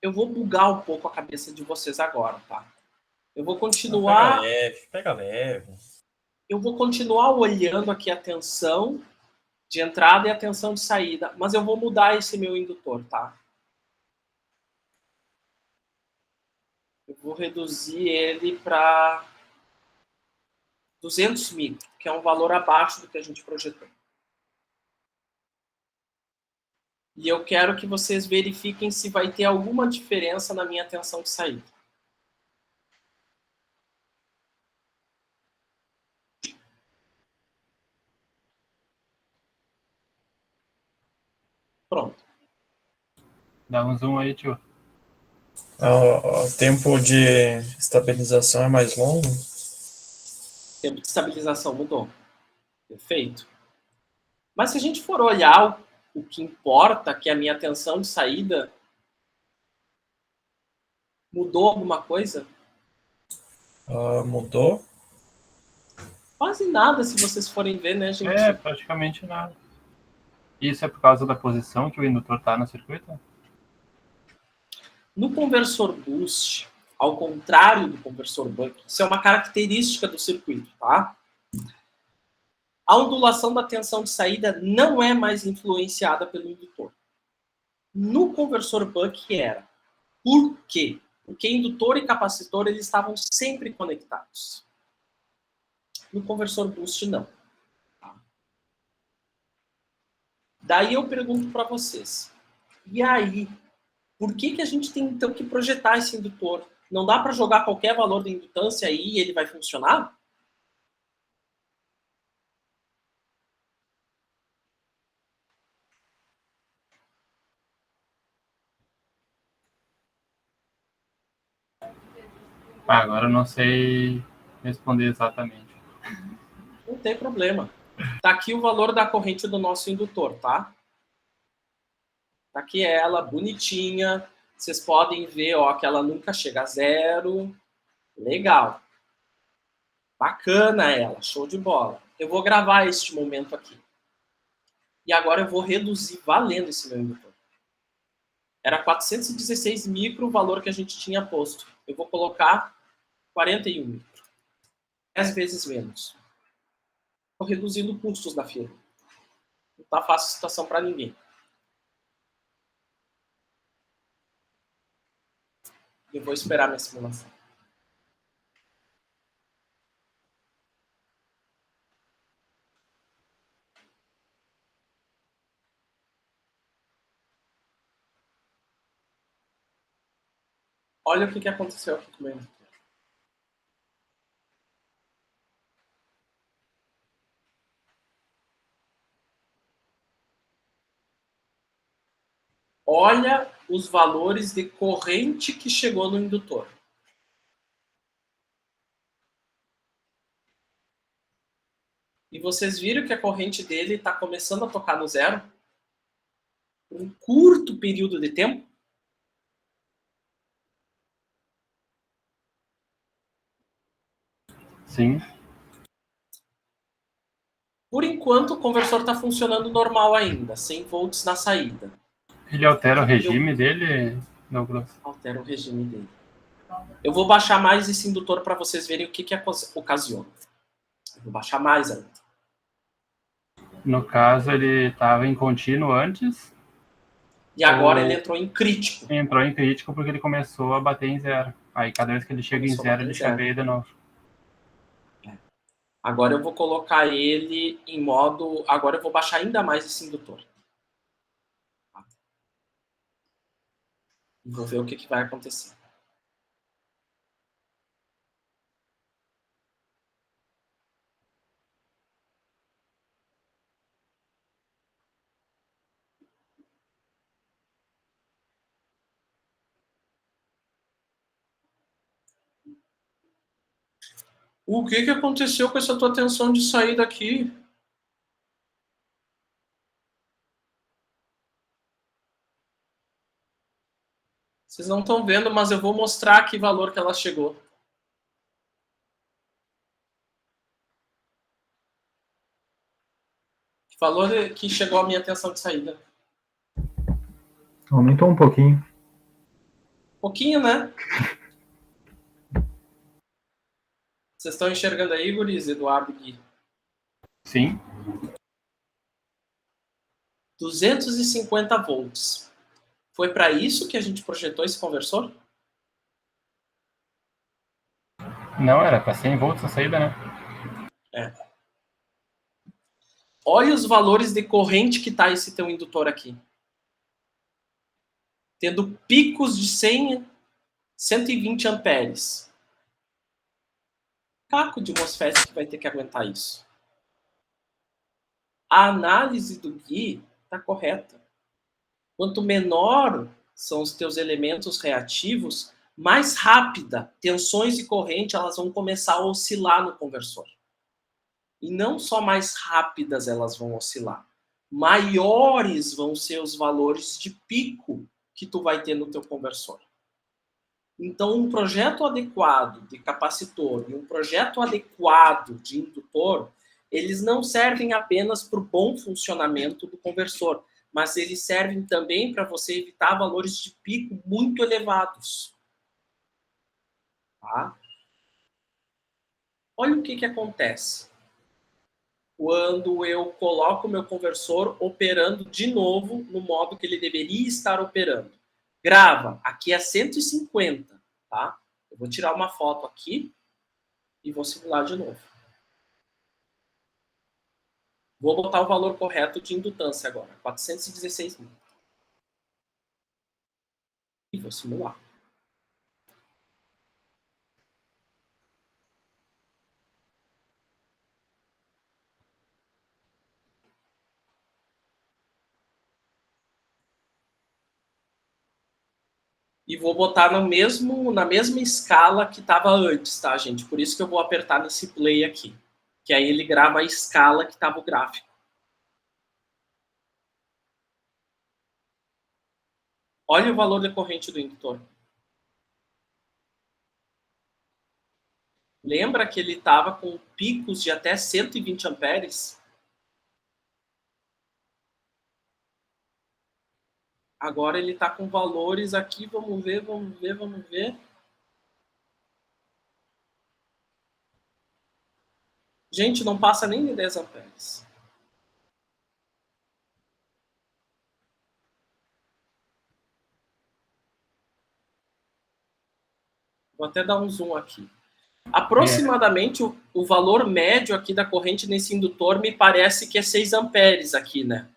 S1: bugar um pouco a cabeça de vocês agora, tá? Eu vou continuar.
S4: Pega leve.
S1: Eu vou continuar olhando aqui a tensão de entrada e a tensão de saída, mas eu vou mudar esse meu indutor, tá? Eu vou reduzir ele para 200 micro, que é um valor abaixo do que a gente projetou. E eu quero que vocês verifiquem se vai ter alguma diferença na minha tensão de saída. Pronto.
S2: Dá um zoom aí, tio.
S4: O tempo de estabilização é mais longo?
S1: O tempo de estabilização mudou. Perfeito. Mas se a gente for olhar o que importa, que é a minha tensão de saída, mudou alguma coisa?
S4: Mudou?
S1: Quase nada, se vocês forem ver, né, gente?
S2: É, praticamente nada. Isso é por causa da posição que o indutor está no circuito?
S1: No conversor boost, ao contrário do conversor buck, isso é uma característica do circuito, tá? A ondulação da tensão de saída não é mais influenciada pelo indutor. No conversor buck era. Por quê? Porque indutor e capacitor eles estavam sempre conectados. No conversor boost, não. Daí eu pergunto para vocês. E aí? Por que a gente tem, então, que projetar esse indutor? Não dá para jogar qualquer valor de indutância aí e ele vai funcionar?
S2: Agora eu não sei responder exatamente.
S1: Não tem problema. Tá aqui o valor da corrente do nosso indutor, tá? Tá aqui ela, bonitinha. Vocês podem ver, ó, que ela nunca chega a zero. Legal. Bacana ela, show de bola. Eu vou gravar este momento aqui. E agora eu vou reduzir valendo esse meu indutor. Era 416 micro o valor que a gente tinha posto. Eu vou colocar 41 micro. 10 vezes menos. Estou reduzindo custos da firma. Não está fácil a situação para ninguém. Eu vou esperar minha simulação. Olha o que aconteceu aqui com o meu indutor. Olha os valores de corrente que chegou no indutor. E vocês viram que a corrente dele está começando a tocar no zero? Por um curto período de tempo?
S2: Sim.
S1: Por enquanto, o conversor está funcionando normal ainda, 100 volts na saída.
S2: Ele altera o regime dele, Douglas?
S1: Altera o regime dele. Eu vou baixar mais esse indutor para vocês verem o que ocasiona. Eu vou baixar mais ainda.
S2: No caso, ele estava em contínuo antes.
S1: E agora ele entrou em crítico.
S2: Entrou em crítico porque ele começou a bater em zero. Aí cada vez que ele chega em zero, ele chaveia de novo.
S1: Agora eu vou colocar ele em modo... Agora eu vou baixar ainda mais esse indutor. Vou ver o que vai acontecer. O que aconteceu com essa tua tensão de saída aqui? Vocês não estão vendo, mas eu vou mostrar que valor que ela chegou. Que valor que chegou a minha tensão de saída?
S3: Aumentou um pouquinho.
S1: Pouquinho, né? Vocês estão enxergando aí, guris, Eduardo e Gui?
S2: Sim.
S1: 250 volts. Foi para isso que a gente projetou esse conversor?
S2: Não, era para 100 volts a saída, né?
S1: Olha os valores de corrente que está esse teu indutor aqui. Tendo picos de 100, 120 amperes. Caco de MOSFET que vai ter que aguentar isso. A análise do Gui está correta. Quanto menor são os teus elementos reativos, mais rápida tensões de corrente elas vão começar a oscilar no conversor. E não só mais rápidas elas vão oscilar, maiores vão ser os valores de pico que tu vai ter no teu conversor. Então, um projeto adequado de capacitor e um projeto adequado de indutor, eles não servem apenas para o bom funcionamento do conversor, mas eles servem também para você evitar valores de pico muito elevados. Tá? Olha o que acontece quando eu coloco o meu conversor operando de novo no modo que ele deveria estar operando. Grava, aqui é 150, tá? Eu vou tirar uma foto aqui e vou simular de novo. Vou botar o valor correto de indutância agora, 416 mil. E vou simular. E vou botar na mesma escala que estava antes, tá, gente? Por isso que eu vou apertar nesse play aqui. Que aí ele grava a escala que estava o gráfico. Olha o valor de corrente do indutor. Lembra que ele estava com picos de até 120 amperes? Agora ele está com valores aqui, vamos ver. Gente, não passa nem de 10 amperes. Vou até dar um zoom aqui. Aproximadamente o valor médio aqui da corrente nesse indutor me parece que é 6 amperes aqui, né?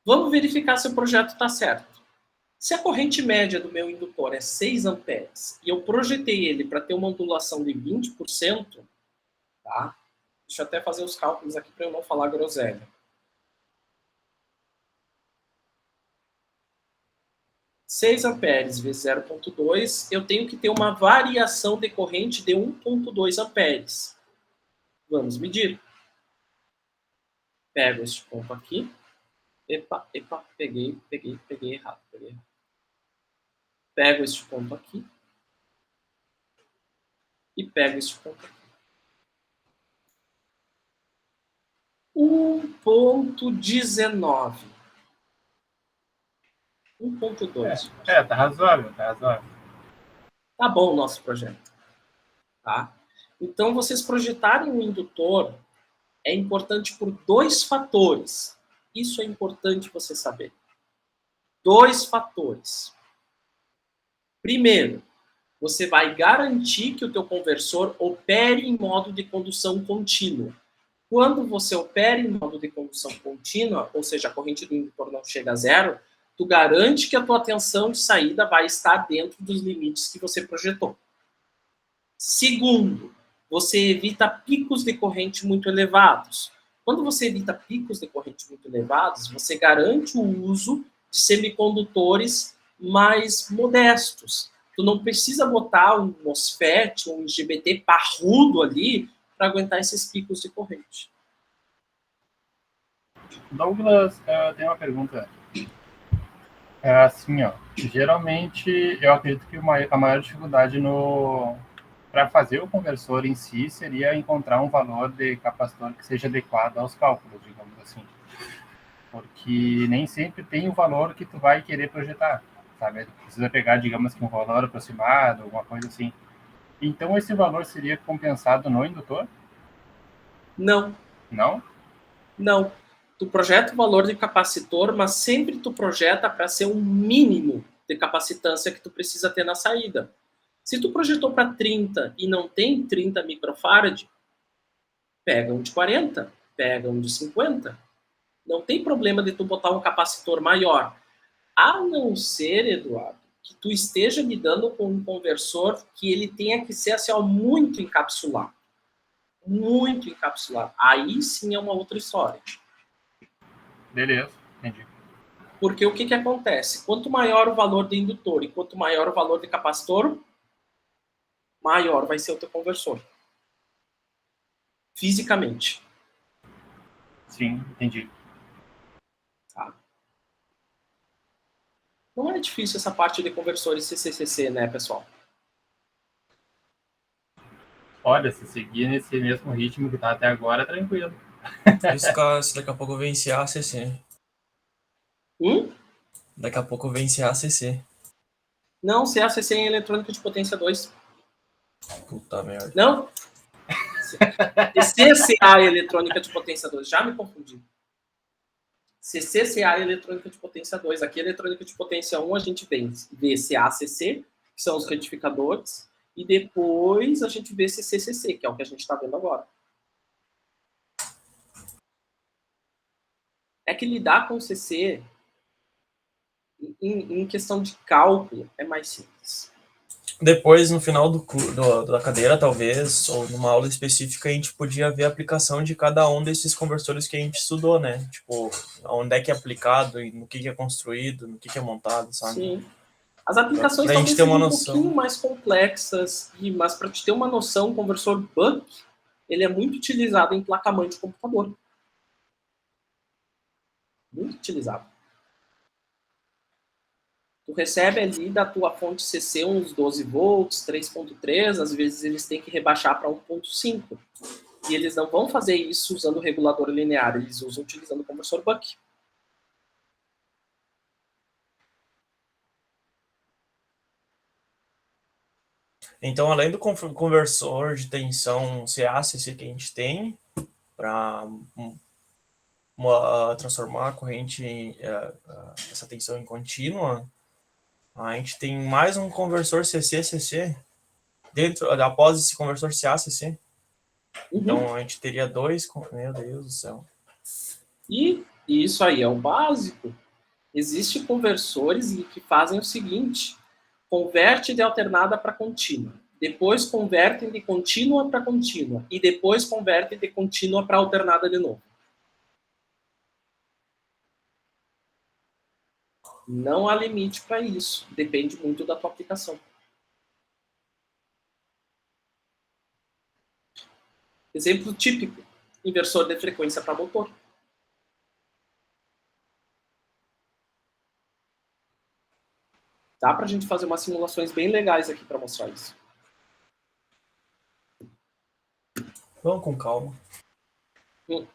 S1: Vamos verificar se o projeto está certo. Se a corrente média do meu indutor é 6 amperes e eu projetei ele para ter uma ondulação de 20%, tá? Deixa eu até fazer os cálculos aqui para eu não falar groselha. 6 amperes vezes 0,2, eu tenho que ter uma variação de corrente de 1,2 amperes. Vamos medir. Pego este ponto aqui. Epa, peguei errado. Pego este ponto aqui. E pego este ponto aqui. 1,19. 1,2.
S2: Tá razoável.
S1: Tá bom o nosso projeto. Tá? Então, vocês projetarem um indutor é importante por 2 fatores. Isso é importante você saber. 2 fatores. Primeiro, você vai garantir que o teu conversor opere em modo de condução contínua. Quando você opera em modo de condução contínua, ou seja, a corrente do indutor não chega a zero, tu garante que a tua tensão de saída vai estar dentro dos limites que você projetou. Segundo, você evita picos de corrente muito elevados. Quando você evita picos de corrente muito elevados, você garante o uso de semicondutores mais modestos. Tu não precisa botar um MOSFET, um IGBT parrudo ali para aguentar esses picos de corrente.
S2: Douglas, tem uma pergunta. É assim, ó. Geralmente, eu acredito que a maior dificuldade para fazer o conversor em si seria encontrar um valor de capacitor que seja adequado aos cálculos, digamos assim. Porque nem sempre tem o valor que tu vai querer projetar, sabe? Precisa pegar, digamos que um valor aproximado, alguma coisa assim. Então, esse valor seria compensado no indutor?
S1: Não.
S2: Não?
S1: Não. Tu projeta o valor de capacitor, mas sempre tu projeta para ser um mínimo de capacitância que tu precisa ter na saída. Se tu projetou para 30 e não tem 30 microfarad, pega um de 40, pega um de 50. Não tem problema de tu botar um capacitor maior. A não ser, Eduardo, que tu esteja lidando com um conversor que ele tenha que ser assim, ó, muito encapsulado. Muito encapsulado. Aí sim é uma outra história.
S2: Beleza, entendi.
S1: Porque o que acontece? Quanto maior o valor do indutor e quanto maior o valor do capacitor, maior vai ser o teu conversor. Fisicamente.
S2: Sim, entendi.
S1: Tá? Não é difícil essa parte de conversores CCCC, né, pessoal?
S2: Olha, se seguir nesse mesmo ritmo que tá até agora, tranquilo.
S4: Isso daqui a pouco vem esse ACC. Daqui a pouco vem esse ACC.
S1: Não, CACC em eletrônica de potência 2.
S4: Puta merda.
S1: Não? CCCA eletrônica de potência 2. Já me confundi. CCCA eletrônica de potência 2. Aqui eletrônica de potência 1 a gente vê CACC, que são os retificadores, e depois a gente vê CCCC, que é o que a gente está vendo agora. É que lidar com CC em questão de cálculo é mais simples.
S4: Depois, no final da cadeira, talvez, ou numa aula específica, a gente podia ver a aplicação de cada um desses conversores que a gente estudou, né? Tipo, onde é que é aplicado, e no que é construído, no que é montado, sabe?
S1: Sim. As aplicações
S4: Pra
S1: talvez
S4: gente ter
S1: sejam
S4: uma
S1: um
S4: noção.
S1: pouquinho mais complexas, mas para te ter uma noção, o conversor Buck, ele é muito utilizado em placa-mãe de computador. Muito utilizado. Tu recebe ali da tua fonte CC uns 12 volts, 3.3, às vezes eles têm que rebaixar para 1.5. E eles não vão fazer isso usando o regulador linear, eles usam utilizando o conversor Buck.
S4: Então, além do conversor de tensão CACC que a gente tem, para transformar a corrente, essa tensão em contínua, a gente tem mais um conversor CC-CC após esse conversor CA-CC. Então, a gente teria dois... Meu Deus do céu.
S1: E isso aí é o básico. Existem conversores que fazem o seguinte: converte de alternada para contínua, depois convertem de contínua para contínua, e depois convertem de contínua para alternada de novo. Não há limite para isso, depende muito da tua aplicação. Exemplo típico: inversor de frequência para motor. Dá para a gente fazer umas simulações bem legais aqui para mostrar isso.
S4: Vamos com calma.
S2: Vamos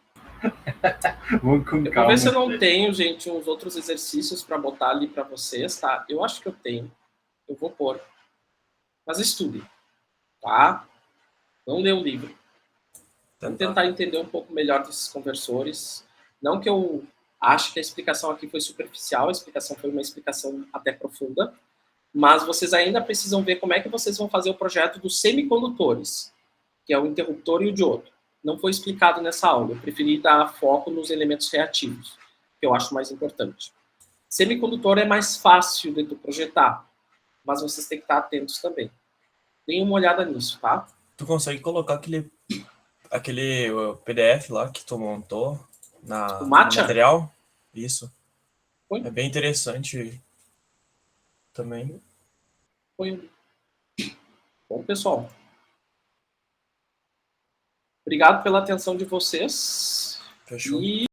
S2: com
S1: Eu vou ver se eu não tenho, gente, uns outros exercícios para botar ali para vocês, tá? Eu acho que eu tenho. Eu vou pôr. Mas estude, tá? Não lê o livro. Vamos tentar entender um pouco melhor desses conversores. Não que eu ache que a explicação aqui foi superficial, a explicação foi uma explicação até profunda, mas vocês ainda precisam ver como é que vocês vão fazer o projeto dos semicondutores, que é o interruptor e o diodo. Não foi explicado nessa aula, eu preferi dar foco nos elementos reativos, que eu acho mais importante. Semicondutor é mais fácil de tu projetar, mas vocês têm que estar atentos também. Deem uma olhada nisso, tá?
S4: Tu consegue colocar aquele PDF lá que tu montou no material? Isso.
S1: Foi?
S4: É bem interessante também.
S1: Foi. Bom, pessoal. Obrigado pela atenção de vocês.
S4: Fechou.
S1: E